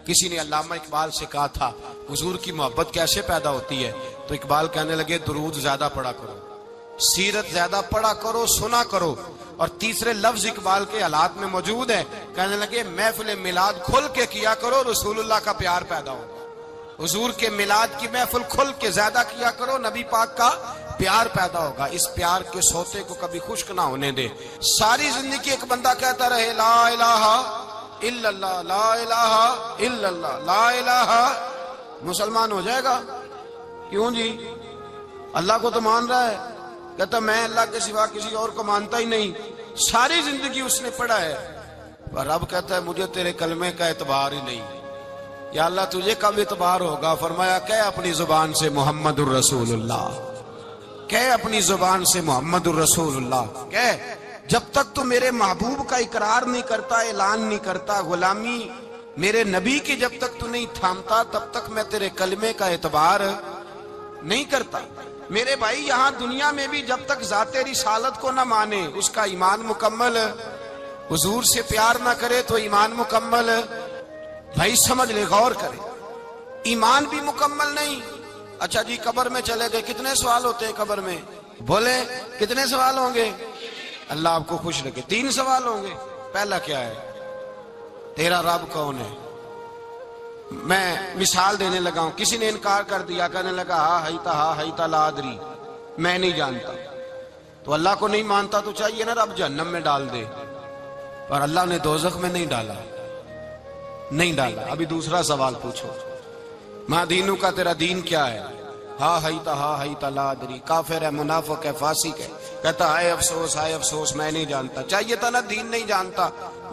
کسی نے علامہ اقبال سے کہا تھا حضور کی محبت کیسے پیدا ہوتی ہے، تو اقبال کہنے لگے درود زیادہ پڑھا کرو، سیرت زیادہ پڑھا کرو، سنا کرو۔ اور تیسرے لفظ اقبال کے حالات میں موجود ہے، کہنے لگے محفل میلاد کھل کے کیا کرو، رسول اللہ کا پیار پیدا ہوگا۔ حضور کے میلاد کی محفل کھل کے زیادہ کیا کرو، نبی پاک کا پیار پیدا ہوگا۔ اس پیار کے سوتے کو کبھی خشک نہ ہونے دے۔ ساری زندگی ایک بندہ کہتا رہے لا الہ الا اللہ، لا الہ الا اللہ، لا الہ، مسلمان ہو جائے گا؟ کیوں جی؟ اللہ کو تو مان رہا ہے، کہتا میں اللہ کے سوا کسی اور کو مانتا ہی نہیں، ساری زندگی اس نے پڑھا ہے، پر رب کہتا ہے مجھے تیرے کلمے کا اعتبار ہی نہیں۔ یا اللہ تجھے کب اعتبار ہوگا؟ فرمایا کہ اپنی زبان سے محمد الرسول اللہ، کہ اپنی زبان سے محمد الرسول اللہ، کہ جب تک تو میرے محبوب کا اقرار نہیں کرتا، اعلان نہیں کرتا، غلامی میرے نبی کی جب تک تو نہیں تھامتا، تب تک میں تیرے کلمے کا اعتبار نہیں کرتا۔ میرے بھائی یہاں دنیا میں بھی جب تک ذات رسالت کو نہ مانے، اس کا ایمان مکمل، حضور سے پیار نہ کرے تو ایمان مکمل، بھائی سمجھ لے، غور کرے، ایمان بھی مکمل نہیں۔ اچھا جی قبر میں چلے گئے، کتنے سوال ہوتے ہیں قبر میں؟ بولے کتنے سوال ہوں گے؟ اللہ آپ کو خوش رکھے، 3 سوال ہوں گے۔ پہلا کیا ہے؟ تیرا رب کون ہے؟ میں مثال دینے لگا ہوں، کسی نے انکار کر دیا، کہنے لگا ہا ہیتا لا ادری، میں نہیں جانتا، تو اللہ کو نہیں مانتا تو چاہیے نا رب جہنم میں ڈال دے، پر اللہ نے دوزخ میں نہیں ڈالا، نہیں ڈالا۔ ابھی دوسرا سوال پوچھو، ماں دینو کا تیرا دین کیا ہے؟ ہا ہیتا لا ادری، کافر ہے، منافق ہے، فاسق ہے، کہتا ہائے افسوس میں نہیں جانتا۔ چاہیے تھا نا دین نہیں جانتا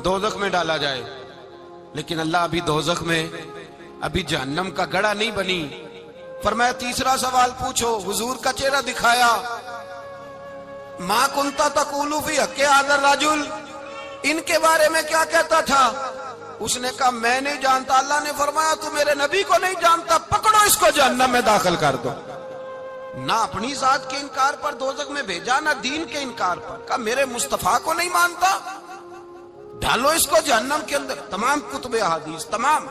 دوزخ میں ڈالا جائے، لیکن اللہ ابھی دوزخ میں، ابھی جہنم کا گڑھا نہیں بنی۔ فرمایا تیسرا سوال پوچھو، حضور کا چہرہ دکھایا، ما کنتا تقول فی حق ھذا الرجل، ان کے بارے میں کیا کہتا تھا؟ اس نے کہا میں نہیں جانتا۔ اللہ نے فرمایا تو میرے نبی کو نہیں جانتا، پکڑو اس کو جہنم میں داخل کر دو۔ نہ اپنی ذات کے انکار پر دوزخ میں بھیجا، نہ دین کے انکار پر، کہا میرے مصطفیٰ کو نہیں مانتا، ڈالو اس کو جہنم کے اندر۔ تمام کتب حدیث، تمام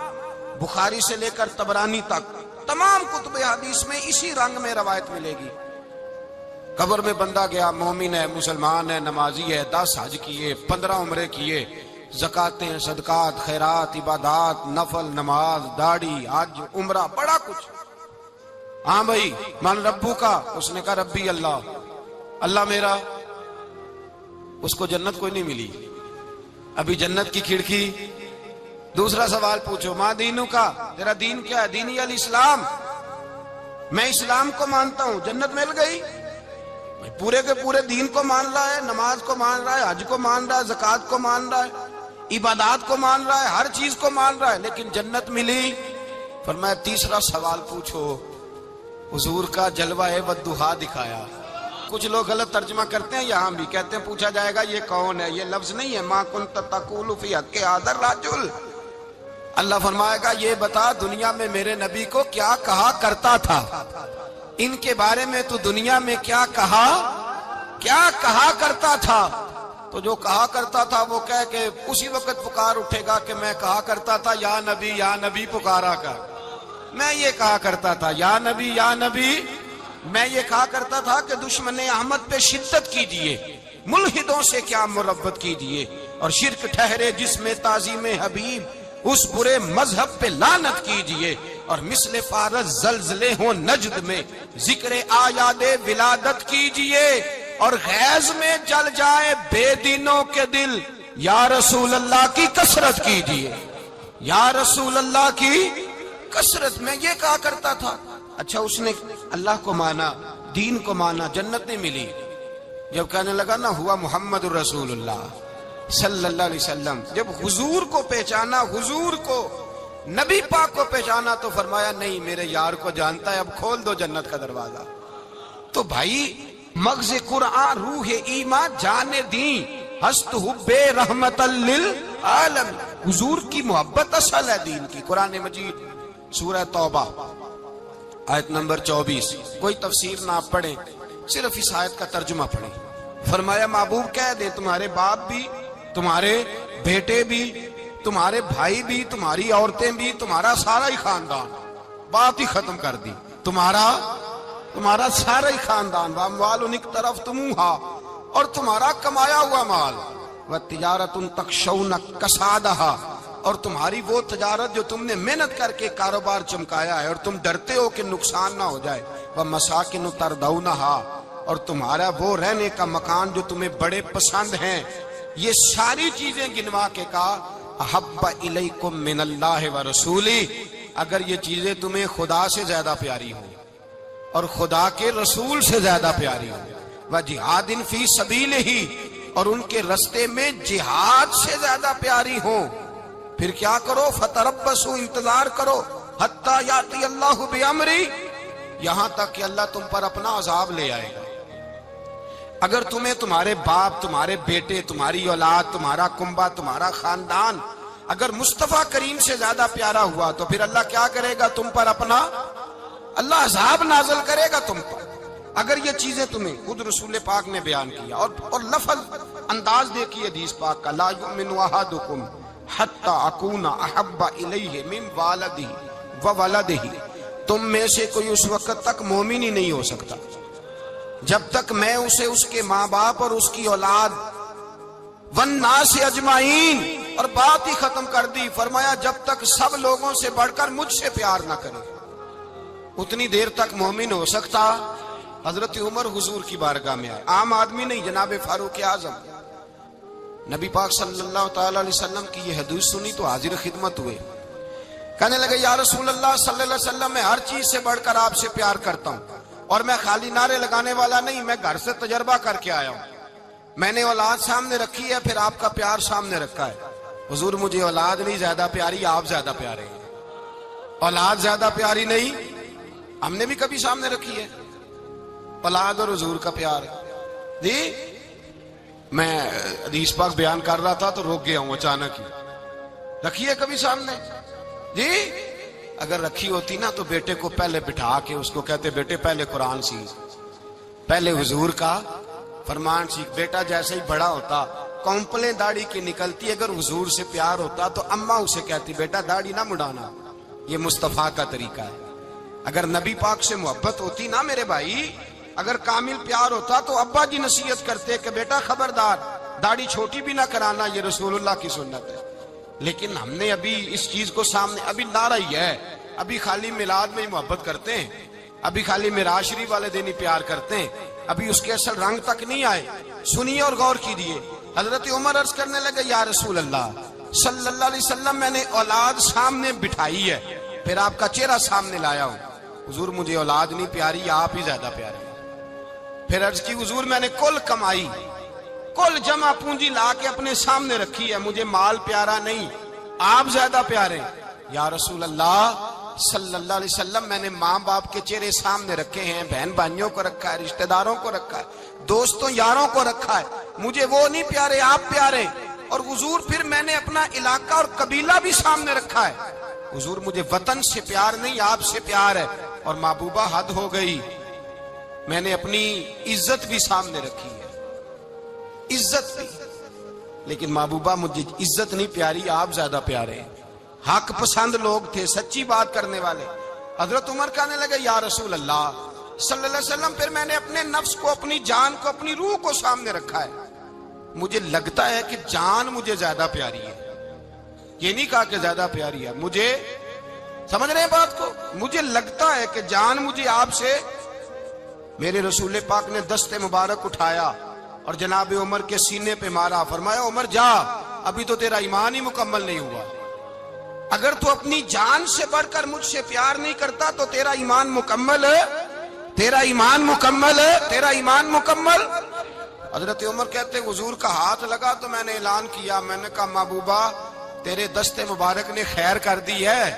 بخاری سے لے کر طبرانی تک، تمام کتب حدیث میں اسی رنگ میں روایت ملے گی۔ قبر میں بندہ گیا، مومن ہے، مسلمان ہے، نمازی ہے، 10 حج کیے، 15 عمرے کیے، زکاتیں، صدقات، خیرات، عبادات، نفل، نماز، داڑھی، حج، عمرہ، بڑا کچھ۔ ہاں بھائی من ربو کا، اس نے کہا ربی اللہ، اللہ میرا۔ اس کو جنت کوئی نہیں ملی، ابھی جنت کی کھڑکی۔ دوسرا سوال پوچھو، ماں دینو کا تیرا دین کیا ہے؟ دینی الاسلام، میں اسلام کو مانتا ہوں، جنت مل گئی۔ پورے کے پورے دین کو مان رہا ہے، نماز کو مان رہا ہے، حج کو مان رہا ہے، زکات کو مان رہا ہے، عبادات کو مان رہا ہے، ہر چیز کو مان رہا ہے، لیکن جنت ملی۔ فرمایا تیسرا سوال پوچھو، حضور کا جلوہ والضحیٰ دکھایا۔ کچھ لوگ غلط ترجمہ کرتے ہیں، یہاں بھی کہتے ہیں پوچھا جائے گا یہ کون ہے، یہ لفظ نہیں ہے، ما کنت تقول فی حق ھذا الرجل۔ اللہ فرمائے گا یہ بتا دنیا میں میرے نبی کو کیا کہا کرتا تھا، ان کے بارے میں تو دنیا میں کیا کہا کرتا تھا۔ تو جو کہا کرتا تھا وہ کہہ کہ اسی وقت پکار اٹھے گا کہ میں کہا کرتا تھا یا نبی پکارا کر، میں یہ کہا کرتا تھا یا نبی، میں یہ کہا کرتا تھا کہ دشمن احمد پہ شدت کیجئے، ملحدوں سے کیا مربت کیجئے، اور شرک ٹھہرے جس میں تعظیم حبیب، اس برے مذہب پہ لعنت کیجئے، اور مثل فارس زلزلے ہوں نجد میں ذکر آیاد ولادت کیجئے، اور غیظ میں جل جائے بے دینوں کے دل، یا رسول اللہ کی کثرت کیجئے، یا رسول اللہ کی کثرت۔ میں یہ کہا کرتا تھا۔ اچھا اس نے اللہ کو مانا، دین کو مانا، جنت نہیں ملی۔ جب کہنے لگا نا ہوا محمد الرسول اللہ صلی اللہ علیہ وسلم، جب حضور کو پہچانا، حضور کو، نبی پاک کو پہچانا، تو فرمایا نہیں میرے یار کو جانتا ہے، اب کھول دو جنت کا دروازہ۔ تو بھائی مغز قرآن روح ایمان جان دین ہست حب رحمت للعالم، حضور کی محبت اصل ہے دین کی۔ قرآن مجید سورہ توبہ آیت نمبر 24، کوئی تفسیر نہ آپ پڑھیں، صرف اس آیت کا ترجمہ پڑھیں۔ فرمایا محبوب کہہ دیں تمہارے باپ بھی، تمہارے بیٹے بھی، تمہارے بھائی بھی، تمہاری عورتیں بھی، تمہارا سارا ہی خاندان، بات ہی ختم کر دی، تمہارا سارا ہی خاندان، واموال انک طرف تمہا، اور تمہارا کمایا ہوا مال، وتجارت تخشون کسادہا، اور تمہاری وہ تجارت جو تم نے محنت کر کے کاروبار چمکایا ہے اور تم ڈرتے ہو کہ نقصان نہ ہو جائے، ومساکن تردونہا، اور تمہارا وہ رہنے کا مکان جو تمہیں بڑے پسند ہیں، یہ ساری چیزیں گنوا کے کہا احب الیکم من اللہ ورسولی، اگر یہ چیزیں تمہیں خدا سے زیادہ پیاری ہوں اور خدا کے رسول سے زیادہ پیاری ہوں، وجہاد فی سبیلہ، اور ان کے رستے میں جہاد سے زیادہ پیاری ہوں، پھر کیا کرو؟ فتربصوا، انتظار کرو، حتی یاتی اللہ بامری، یہاں تک کہ اللہ تم پر اپنا عذاب لے آئے گا۔ اگر تمہیں تمہارے باپ، تمہارے بیٹے، تمہاری اولاد، تمہارا کنبہ، تمہارا خاندان اگر مصطفیٰ کریم سے زیادہ پیارا ہوا تو پھر اللہ کیا کرے گا؟ تم پر اپنا اللہ عذاب نازل کرے گا تم پر، اگر یہ چیزیں تمہیں، خود رسول پاک نے بیان کیا، اور لفظ انداز دیکھیے حدیث پاک کا، لا یؤمن احدکم حتی اکون احب الیہ من والدہ وولدہ، تم میں سے کوئی اس وقت تک مومن ہی نہیں ہو سکتا جب تک میں اسے اس کے ماں باپ اور اس کی اولاد والناس اجمعین، اور بات ہی ختم کر دی، فرمایا جب تک سب لوگوں سے بڑھ کر مجھ سے پیار نہ کرے اتنی دیر تک مومن ہو سکتا۔ حضرت عمر حضور کی بارگاہ میں آئے، عام آدمی نہیں، جناب فاروق اعظم، نبی پاک صلی اللہ تعالی علیہ وسلم کی یہ حدیث سنی تو حاضر خدمت ہوئے، کہنے لگے یا رسول اللہ صلی اللہ علیہ وسلم، میں ہر چیز سے بڑھ کر آپ سے پیار کرتا ہوں، اور میں خالی نعرے لگانے والا نہیں، میں گھر سے تجربہ کر کے آیا ہوں، میں نے اولاد سامنے رکھی ہے، پھر آپ کا پیار سامنے رکھا ہے، حضور مجھے اولاد نہیں زیادہ پیاری، آپ زیادہ پیارے ہیں، اولاد زیادہ پیاری نہیں، ہم نے بھی کبھی سامنے رکھی ہے اولاد اور حضور کا پیار جی۔ میں حدیث پاک بیان کر رہا تھا تو روک گیا ہوں اچانک ہی، رکھی ہے کبھی سامنے جی؟ اگر رکھی ہوتی نا تو بیٹے کو پہلے بٹھا کے اس کو کہتے بیٹے پہلے قرآن سیکھ، پہلے حضور کا فرمان سیکھ، بیٹا جیسے ہی بڑا ہوتا کونپلیں داڑھی کی نکلتی، اگر حضور سے پیار ہوتا تو اماں اسے کہتی بیٹا داڑھی نہ مڈانا، یہ مصطفیٰ کا طریقہ ہے۔ اگر نبی پاک سے محبت ہوتی نا میرے بھائی، اگر کامل پیار ہوتا تو ابا جی نصیحت کرتے کہ بیٹا خبردار داڑھی چھوٹی بھی نہ کرانا، یہ رسول اللہ کی سنت ہے، لیکن ہم نے ابھی اس چیز کو سامنے، ابھی نعرہ ہی ہے، ابھی خالی میلاد میں ہی محبت کرتے ہیں، ابھی خالی معراج شریف والے دن ہی پیار کرتے ہیں، ابھی اس کے اصل رنگ تک نہیں آئے۔ سنیے اور غور کیجیے، حضرت عمر عرض کرنے لگے یا رسول اللہ صلی اللہ علیہ وسلم، میں نے اولاد سامنے بٹھائی ہے، پھر آپ کا چہرہ سامنے لایا ہوں، حضور مجھے اولاد نہیں پیاری، آپ ہی زیادہ پیارے۔ پھر عرض کی حضور میں نے کل کمائی، کل جمع پونجی لا کے اپنے سامنے رکھی ہے، مجھے مال پیارا نہیں، آپ زیادہ پیارے۔ یا رسول اللہ صلی اللہ علیہ وسلم، میں نے ماں باپ کے چہرے سامنے رکھے ہیں، بہن بھائیوں کو رکھا ہے، رشتہ داروں کو رکھا ہے، دوستوں یاروں کو رکھا ہے، مجھے وہ نہیں پیارے، آپ پیارے۔ اور حضور پھر میں نے اپنا علاقہ اور قبیلہ بھی سامنے رکھا ہے، حضور مجھے وطن سے پیار نہیں، آپ سے پیار ہے۔ اور محبوبہ حد ہو گئی، میں نے اپنی عزت بھی سامنے رکھی ہے، عزت بھی، لیکن محبوبہ مجھے عزت نہیں پیاری، آپ زیادہ پیارے ہیں۔ حق پسند لوگ تھے، سچی بات کرنے والے۔ حضرت عمر کہنے لگے یا رسول اللہ صلی اللہ علیہ وسلم، پھر میں نے اپنے نفس کو، اپنی جان کو، اپنی روح کو سامنے رکھا ہے، مجھے لگتا ہے کہ جان مجھے زیادہ پیاری ہے، یہ نہیں کہا کہ زیادہ پیاری ہے، مجھے، سمجھ رہے ہیں بات کو، مجھے لگتا ہے کہ جان مجھے آپ سے۔ میرے رسول پاک نے دست مبارک اٹھایا اور جناب عمر کے سینے پہ مارا، فرمایا عمر جا، ابھی تو تیرا ایمان ہی مکمل نہیں ہوا، اگر تو اپنی جان سے بڑھ کر مجھ سے پیار نہیں کرتا تو تیرا ایمان مکمل ہے، تیرا ایمان مکمل ہے، تیرا ایمان مکمل۔ حضرت عمر کہتے حضور کا ہاتھ لگا تو میں نے اعلان کیا، میں نے کہا محبوبہ تیرے دست مبارک نے خیر کر دی ہے،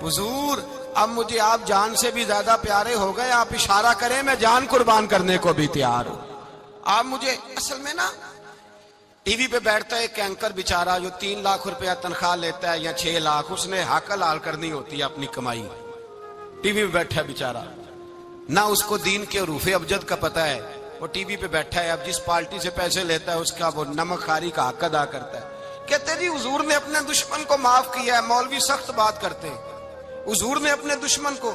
حضور اب مجھے آپ جان سے بھی زیادہ پیارے ہو گئے، آپ اشارہ کریں میں جان قربان کرنے کو بھی تیار ہوں۔ آپ مجھے، اصل میں نا ٹی وی پہ بیٹھتا ہے ایک اینکر بیچارہ جو 3 لاکھ روپیہ تنخواہ لیتا ہے یا 6 لاکھ، اس نے حق حلال کرنی ہوتی ہے اپنی کمائی، ٹی وی پہ بیٹھا ہے بیچارہ، نہ اس کو دین کے حروف ابجد کا پتہ ہے، وہ ٹی وی پہ بیٹھا ہے، اب جس پارٹی سے پیسے لیتا ہے اس کا وہ نمک خاری کا حق ادا کرتا ہے، کہتے جی حضور نے اپنے دشمن کو معاف کیا ہے. مولوی سخت بات کرتے ہیں. حضور نے اپنے دشمن کو.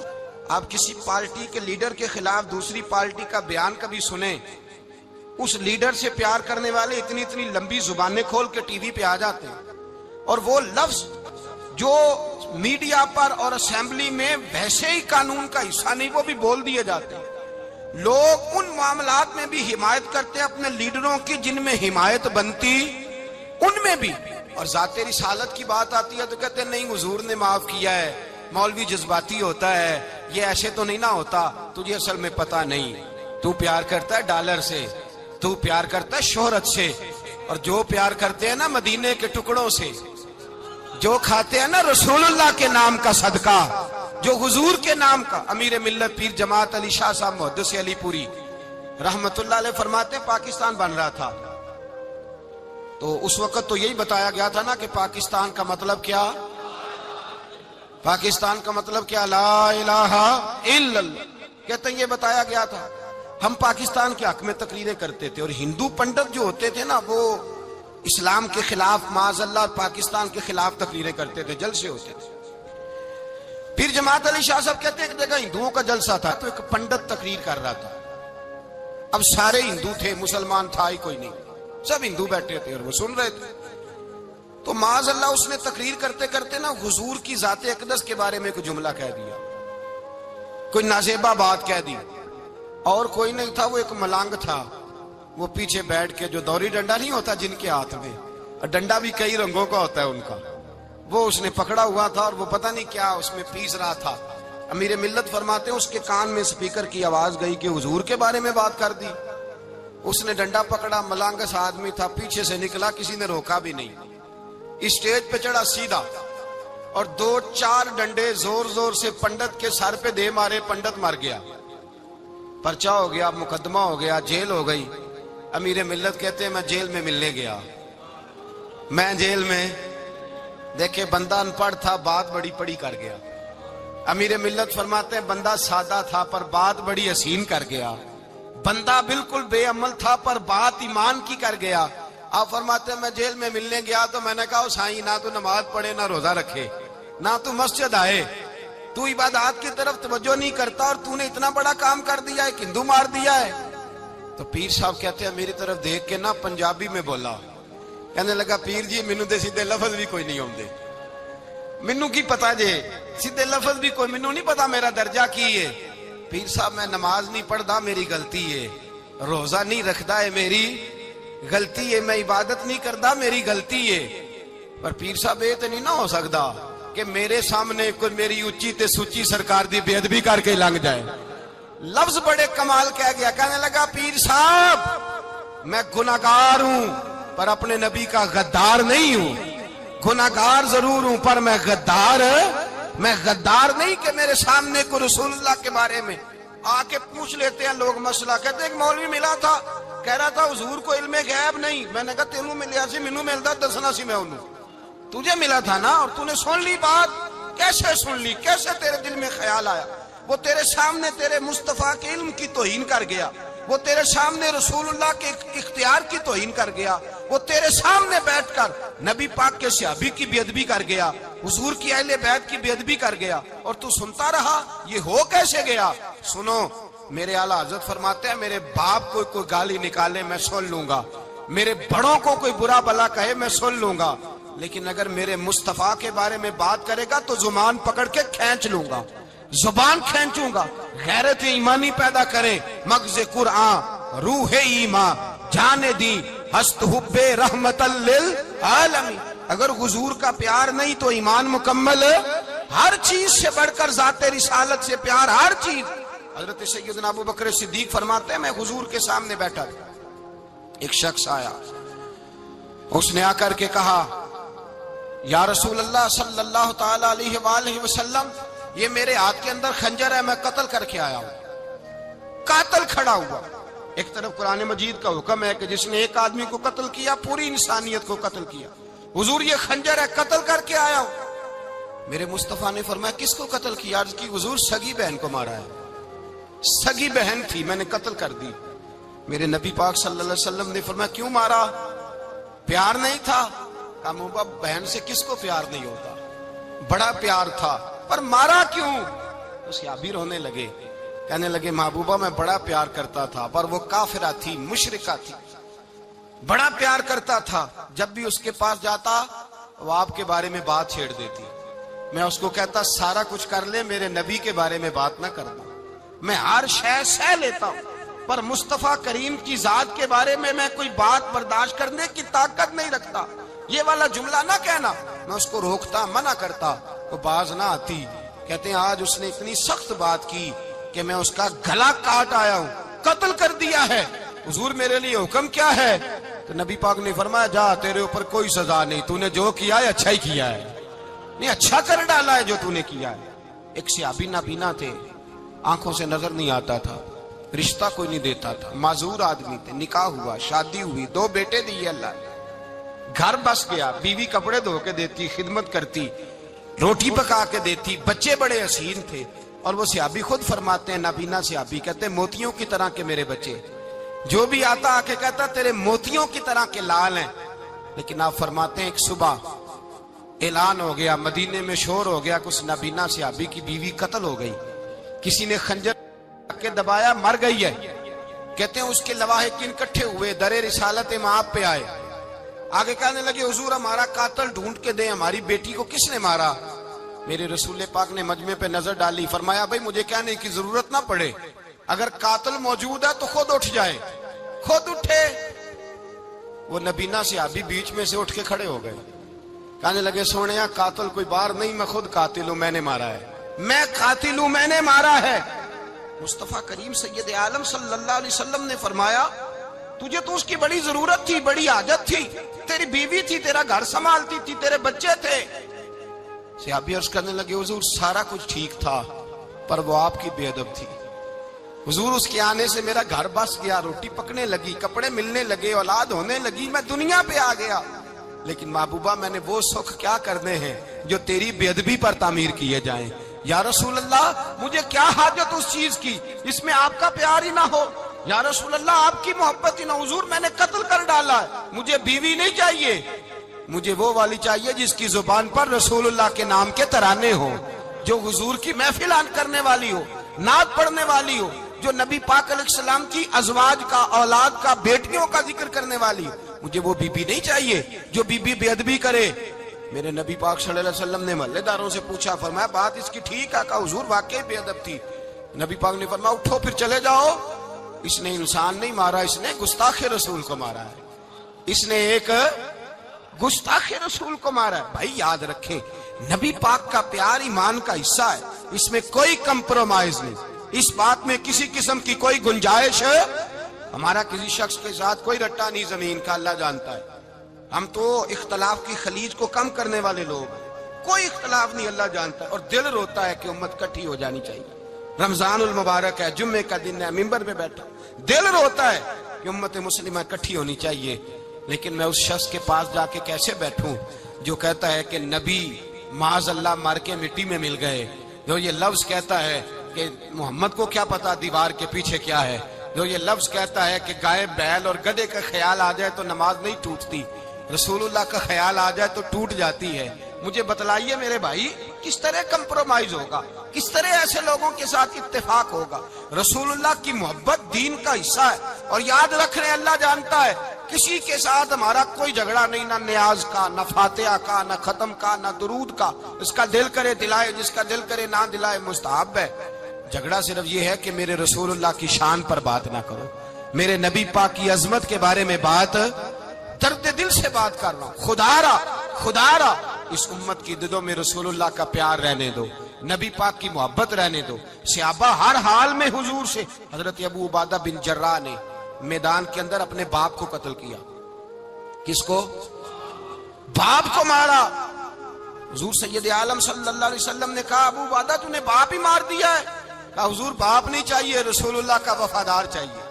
آپ کسی پارٹی کے لیڈر کے خلاف دوسری پارٹی کا بیان کبھی سنیں, اس لیڈر سے پیار کرنے والے اتنی اتنی لمبی زبانیں کھول کے ٹی وی پہ آ جاتے ہیں, اور وہ لفظ جو میڈیا پر اور اسمبلی میں ویسے ہی قانون کا حصہ نہیں وہ بھی بول دیے جاتے ہیں. لوگ ان معاملات میں بھی حمایت کرتے ہیں اپنے لیڈروں کی جن میں حمایت بنتی ان میں بھی, اور ذات رسالت کی بات آتی ہے تو کہتے ہیں نہیں حضور نے معاف کیا ہے, مولوی جذباتی ہوتا ہے, یہ ایسے تو نہیں نہ ہوتا, تجھے اصل میں پتا نہیں, تو پیار کرتا ہے ڈالر سے, تو پیار کرتا ہے شہرت سے, اور جو پیار کرتے ہیں نا مدینے کے ٹکڑوں سے, جو کھاتے ہیں نا رسول اللہ کے نام کا صدقہ, جو حضور کے نام کا. امیر ملت پیر جماعت علی شاہ صاحب محدث علی پوری رحمت اللہ علیہ فرماتے ہیں پاکستان بن رہا تھا تو اس وقت تو یہی بتایا گیا تھا نا کہ پاکستان کا مطلب کیا, پاکستان کا مطلب کیا, لا الہ الا اللہ. کہتے ہیں یہ بتایا گیا تھا. ہم پاکستان کے حق میں تقریریں کرتے تھے, اور ہندو پنڈت جو ہوتے تھے نا وہ اسلام کے خلاف معاذ اللہ اور پاکستان کے خلاف تقریریں کرتے تھے, جلسے ہوتے تھے. پھر جماعت علی شاہ صاحب کہتے ہیں ایک جگہ ہندوؤں کا جلسہ تھا تو ایک پنڈت تقریر کر رہا تھا. اب سارے ہندو تھے, مسلمان تھا ہی کوئی نہیں, سب ہندو بیٹھے تھے اور وہ سن رہے تھے. تو معاذ اللہ اس نے تقریر کرتے کرتے نا حضور کی ذات اقدس کے بارے میں کوئی جملہ کہہ دیا, کوئی نازیبہ بات کہہ دی, اور کوئی نہیں تھا, وہ ایک ملنگ تھا, وہ پیچھے بیٹھ کے, جو دوری ڈنڈا نہیں ہوتا جن کے ہاتھ میں, اور ڈنڈا بھی کئی رنگوں کا ہوتا ہے ان کا, وہ اس نے پکڑا ہوا تھا اور وہ پتہ نہیں کیا اس میں پیس رہا تھا. امیر ملت فرماتے ہیں اس کے کان میں سپیکر کی آواز گئی کہ حضور کے بارے میں بات کر دی. اس نے ڈنڈا پکڑا, ملنگس آدمی تھا, پیچھے سے نکلا, کسی نے روکا بھی نہیں, اسٹیج پہ چڑھا سیدھا, اور 2-4 ڈنڈے زور زور سے پنڈت کے سر پہ دے مارے, پنڈت مر گیا, پرچہ ہو گیا, مقدمہ ہو گیا, جیل ہو گئی. امیر ملت کہتے ہیں میں جیل میں ملنے گیا, میں جیل میں دیکھے بندہ ان پڑھ تھا, بات بڑی پڑی کر گیا. امیر ملت فرماتے ہیں بندہ سادہ تھا پر بات بڑی حسین کر گیا, بندہ بالکل بے عمل تھا پر بات ایمان کی کر گیا. آپ فرماتے ہیں میں جیل میں ملنے گیا تو میں نے کہا سائیں نہ تو نماز پڑھے نہ روزہ رکھے نہ تو مسجد آئے, تو عبادات کی طرف توجہ نہیں کرتا, اور تو نے اتنا بڑا کام کر دیا ہے, ہندو مار دیا ہے. تو پیر صاحب کہتے ہیں میری طرف دیکھ کے نا پنجابی میں بولا, کہنے لگا پیر جی مینوں دے سیدھے لفظ بھی کوئی نہیں ہوندے, مینوں کی پتا جے سیدھے لفظ بھی کوئی, مینوں نہیں پتا میرا درجہ کی ہے. پیر صاحب میں نماز نہیں پڑھدا میری غلطی ہے, روزہ نہیں رکھدا ہے میری غلطی ہے, میں عبادت نہیں کردا میری غلطی ہے, پر پیر صاحب یہ تو نہیں نہ ہو سکدا کہ میرے سامنے کوئی میری اچھی تے سچی سرکار دی بے ادبی کر کے لنگ جائے. لفظ بڑے کمال کہہ گیا, کہنے لگا پیر صاحب میں گناہگار ہوں پر اپنے نبی کا غدار نہیں ہوں, گناہگار ضرور ہوں پر میں غدار نہیں کہ میرے سامنے کو رسول اللہ کے بارے میں آ کے پوچھ لیتے ہیں لوگ مسئلہ. کہتے ہیں ایک مولوی ملا تھا, کہہ رہا تھا حضور کو علم غیب نہیں. میں نے کہا تینوں ملیا سی, مینوں ملدا دسنا سی, میں انہوں تجھے ملا تھا نا, اور تو نے سن لی بات, کیسے سن لی, کیسے تیرے دل میں خیال آیا؟ وہ تیرے سامنے تیرے مصطفیٰ کے علم کی توہین کر گیا, وہ تیرے سامنے رسول اللہ کے اختیار کی توہین کر گیا, وہ تیرے سامنے بیٹھ کر نبی پاک کے صحابی کی بے ادبی کر گیا, حضور کی اہل بیت کی بے ادبی کر گیا, اور تو سنتا رہا. یہ ہو کیسے گیا؟ سنو, میرے اعلیٰ حضرت فرماتے ہیں میرے باپ کو کوئی گالی نکالے میں سن لوں گا, میرے بڑوں کو کوئی برا بلا کہے میں سن لوں گا, لیکن اگر میرے مصطفیٰ کے بارے میں بات کرے گا تو زبان پکڑ کے کھینچ لوں گا, زبان کھینچوں گا. غیرت ایمانی پیدا کرے مغز قرآن روح ایمان جانے دی ہست حب رحمت للعالمین. اگر حضور کا پیار نہیں تو ایمان مکمل, ہر چیز سے بڑھ کر ذات رسالت سے پیار, ہر چیز. حضرت سیدنا ابو بکر صدیق فرماتے ہیں میں حضور کے سامنے بیٹھا تھا, ایک شخص آیا, اس نے آ کر کے کہا یا رسول اللہ صلی اللہ تعالی علیہ وآلہ وسلم, یہ میرے ہاتھ کے اندر خنجر ہے, میں قتل کر کے آیا ہوں. قاتل کھڑا ہوا. ایک طرف قرآن مجید کا حکم ہے کہ جس نے ایک آدمی کو قتل کیا پوری انسانیت کو قتل کیا. حضور یہ خنجر ہے, قتل کر کے آیا ہوں. میرے مصطفیٰ نے فرمایا کس کو قتل کیا؟ عرض کی حضور سگی بہن کو مارا ہے, سگی بہن تھی میں نے قتل کر دی. میرے نبی پاک صلی اللہ علیہ وسلم نے فرمایا کیوں مارا؟ پیار نہیں تھا؟ کہا محبوبہ بہن سے کس کو پیار نہیں ہوتا، بڑا پیار تھا، پر مارا کیوں؟ تو صحابی رونے لگے، کہنے لگے محبوبہ میں بڑا پیار کرتا تھا، پر وہ کافرہ تھی، مشرکہ تھی، بڑا پیار کرتا تھا، جب بھی اس کے پاس جاتا وہ آپ کے بارے میں بات چھیڑ دیتی، میں اس کو کہتا سارا کچھ کر لے میرے نبی کے بارے میں بات نہ کرنا، میں ہر شے سہ لیتا ہوں، پر مصطفیٰ کریم کی ذات کے بارے میں کوئی بات برداشت کرنے کی طاقت نہیں رکھتا، یہ والا جملہ نہ کہنا، میں اس کو روکتا، منع کرتا، وہ باز نہ آتی، کہتے ہیں آج اس نے اتنی سخت بات کی کہ میں اس کا گلا کاٹ آیا ہوں، قتل کر دیا ہے، حضور میرے لیے حکم کیا ہے؟ تو نبی پاک نے فرمایا جا تیرے اوپر کوئی سزا نہیں، تو نے جو کیا ہے اچھا ہی کیا ہے، نہیں اچھا کر ڈالا ہے جو تو نے کیا ہے۔ ایک صحابی نابینا تھے، آنکھوں سے نظر نہیں آتا تھا، رشتہ کوئی نہیں دیتا تھا، معذور آدمی تھے، نکاح ہوا، شادی ہوئی، 2 بیٹے دیے اللہ نے، گھر بس گیا، بیوی کپڑے دھو کے دیتی، خدمت کرتی، روٹی پکا کے دیتی، بچے بڑے حسین تھے، اور وہ صحابی خود فرماتے ہیں، نابینا صحابی کہتے ہیں موتیوں کی طرح کے میرے بچے، جو بھی آتا آ کے کہتا تیرے موتیوں کی طرح کے لال ہیں، لیکن آپ فرماتے ہیں ایک صبح اعلان ہو گیا، مدینے میں شور ہو گیا کہ اس نابینا صحابی کی بیوی قتل ہو گئی، کسی نے خنجر کے دبایا، مر گئی ہے، کہتے ہیں اس کے لواحقین اکٹھے ہوئے، در رسالت مآب پہ آئے، آگے کہنے لگے حضور ہمارا قاتل ڈھونڈ کے دیں، ہماری بیٹی کو کس نے مارا؟ میرے رسول پاک نے مجمع پہ نظر ڈالی، فرمایا بھائی مجھے کہنے کی ضرورت نہ پڑے، اگر قاتل موجود ہے تو خود اٹھ جائے، خود اٹھے، وہ نبینا صحابی بیچ میں سے اٹھ کے کھڑے ہو گئے، کہنے لگے سونیا قاتل کوئی بار نہیں، میں خود قاتل ہوں، میں نے مارا ہے، میں قاتل ہوں، میں نے مارا ہے۔ مصطفیٰ کریم سید عالم صلی اللہ علیہ وسلم نے فرمایا تجھے تو اس کی بڑی ضرورت تھی، بڑی حاجت تھی، تیری بیوی تھی، تیرا گھر سنبھالتی تھی، تیرے بچے تھے۔ صحابی عرض کرنے لگے حضور سارا کچھ ٹھیک تھا، پر وہ آپ کی بے ادب تھی، حضور اس کے آنے سے میرا گھر بس گیا، روٹی پکنے لگی، کپڑے ملنے لگے، اولاد ہونے لگی، میں دنیا پہ آ گیا، لیکن محبوبہ میں نے وہ سکھ کیا کرنے ہیں جو تیری بے ادبی پر تعمیر کیے جائیں، یا رسول اللہ مجھے کیا حاجت اس چیز کی اس میں آپ کا پیار ہی نہ ہو، یا رسول اللہ آپ کی محبت ہی نہ، حضور میں نے قتل کر ڈالا ہے، مجھے بیوی نہیں چاہیے، مجھے وہ والی چاہیے جس کی زبان پر رسول اللہ کے نام کے ترانے ہو، جو حضور کی محفل کرنے والی ہو، نعت پڑھنے والی ہو، جو نبی پاک علیہ السلام کی ازواج کا، اولاد کا، بیٹیوں کا ذکر کرنے والی ہو، مجھے وہ بی بی نہیں چاہیے جو بی بی بے ادبی کرے۔ میرے نبی پاک صلی اللہ علیہ وسلم نے محلے داروں سے پوچھا، فرمایا بات اس کی ٹھیک ہے؟ کہا حضور واقعی بے ادب تھی۔ نبی پاک نے فرمایا اٹھو پھر چلے جاؤ، اس نے انسان نہیں مارا، اس نے گستاخ رسول کو مارا ہے، اس نے ایک گستاخ رسول کو مارا ہے۔ بھائی یاد رکھیں نبی پاک کا پیار ایمان کا حصہ ہے، اس میں کوئی کمپرومائز نہیں، اس بات میں کسی قسم کی کوئی گنجائش ہے، ہمارا کسی شخص کے ساتھ کوئی رٹا نہیں زمین کا، اللہ جانتا ہے، ہم تو اختلاف کی خلیج کو کم کرنے والے لوگ ہیں، کوئی اختلاف نہیں، اللہ جانتا ہے، اور دل روتا ہے کہ امت کٹھی ہو جانی چاہیے، رمضان المبارک ہے، جمعے کا دن ہے، منبر پہ بیٹھا، دل روتا ہے کہ امت مسلمہ کٹھی ہونی چاہیے، لیکن میں اس شخص کے پاس جا کے کیسے بیٹھوں جو کہتا ہے کہ نبی معاذ اللہ مر کے مٹی میں مل گئے، جو یہ لفظ کہتا ہے کہ محمد کو کیا پتا دیوار کے پیچھے کیا ہے، جو یہ لفظ کہتا ہے کہ گائے بیل اور گدھے کا خیال آ جائے تو نماز نہیں ٹوٹتی، رسول اللہ کا خیال آ جائے تو ٹوٹ جاتی ہے۔ مجھے بتلائیے میرے بھائی کس طرح کمپرومائز ہوگا، کس طرح ایسے لوگوں کے ساتھ اتفاق ہوگا؟ رسول اللہ کی محبت دین کا حصہ ہے، اور یاد رکھ رہے ہیں اللہ جانتا ہے کسی کے ساتھ ہمارا کوئی جھگڑا نہیں، نہ نیاز کا، نہ فاتحہ کا، نہ ختم کا، نہ درود کا، اس کا دل کرے دلائے، جس کا دل کرے نہ دلائے، مستحب ہے۔ جھگڑا صرف یہ ہے کہ میرے رسول اللہ کی شان پر بات نہ کرو، میرے نبی پاک کی عظمت کے بارے میں بات، درد دل سے بات کر رہا ہوں، خدا را اس امت کی دلوں میں رسول اللہ کا پیار رہنے دو، نبی پاک کی محبت رہنے دو۔ صحابہ ہر حال میں حضور سے، حضرت ابو عبادہ بن جراح نے میدان کے اندر اپنے باپ کو قتل کیا، کس کو؟ باپ کو مارا۔ حضور سید عالم صلی اللہ علیہ وسلم نے کہا ابو عبادہ تو نے باپ ہی مار دیا ہے؟ کہا حضور باپ نہیں چاہیے، رسول اللہ کا وفادار چاہیے،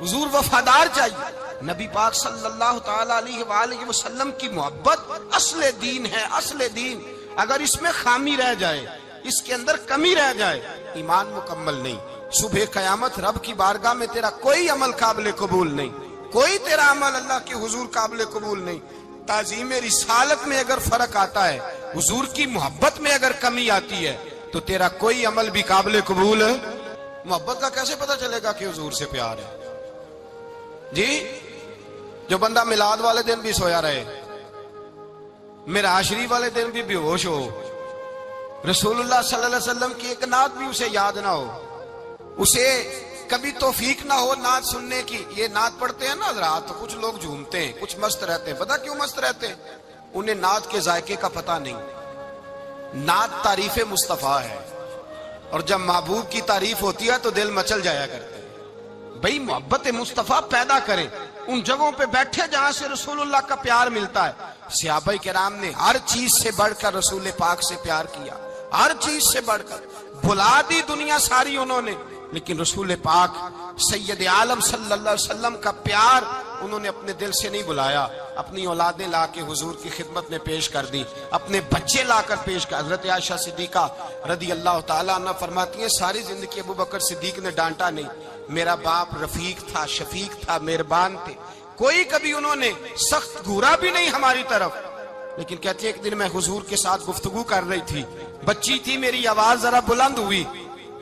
حضور وفادار چاہیے۔ نبی پاک صلی اللہ تعالی علیہ وآلہ وسلم کی محبت اصل دین ہے، اصل دین۔ اگر اس میں خامی رہ جائے، اس کے اندر کمی رہ جائے، ایمان مکمل نہیں۔ صبح قیامت رب کی بارگاہ میں تیرا کوئی عمل قابل قبول نہیں، کوئی تیرا عمل اللہ کے حضور قابل قبول نہیں۔ تعظیم رسالت میں اگر فرق آتا ہے، حضور کی محبت میں اگر کمی آتی ہے، تو تیرا کوئی عمل بھی قابل قبول ہے۔ محبت کا کیسے پتہ چلے گا کہ حضور سے پیار ہے؟ جی، جو بندہ میلاد والے دن بھی سویا رہے، معراج شریف والے دن بھی بے ہوش ہو، رسول اللہ صلی اللہ علیہ وسلم کی ایک نعت بھی اسے یاد نہ ہو، اسے کبھی توفیق نہ ہو نعت سننے کی۔ یہ نعت پڑھتے ہیں نا حضرات، تو کچھ لوگ جھومتے ہیں، کچھ مست رہتے ہیں۔ پتہ کیوں مست رہتے ہیں؟ انہیں نعت کے ذائقے کا پتہ نہیں۔ نعت تعریف مصطفیٰ ہے، اور جب محبوب کی تعریف ہوتی ہے تو دل مچل جایا کرتے ہیں۔ بھئی محبت مصطفیٰ پیدا کریں ان جگہوں پہ بیٹھے جہاں سے رسول اللہ کا پیار ملتا ہے۔ صحابہ کرام نے ہر چیز سے بڑھ کر رسول پاک سے پیار کیا، ہر چیز سے بڑھ کر۔ بھلا دی دنیا ساری انہوں نے، لیکن رسول پاک سید عالم صلی اللہ علیہ وسلم کا پیار انہوں نے اپنے دل سے نہیں بلایا۔ اپنی اولادیں لا کے حضور کی خدمت میں پیش کر دی، اپنے بچے لا کر پیش کر۔ حضرت عائشہ صدیقہ رضی اللہ تعالیٰ عنہ فرماتی ہیں ساری زندگی ابو بکر صدیق نے ڈانٹا نہیں، میرا باپ رفیق تھا، شفیق تھا، مہربان تھے، کوئی کبھی انہوں نے سخت گھورا بھی نہیں ہماری طرف۔ لیکن کہتے ہیں ایک دن میں حضور کے ساتھ گفتگو کر رہی تھی، بچی تھی، میری آواز ذرا بلند ہوئی،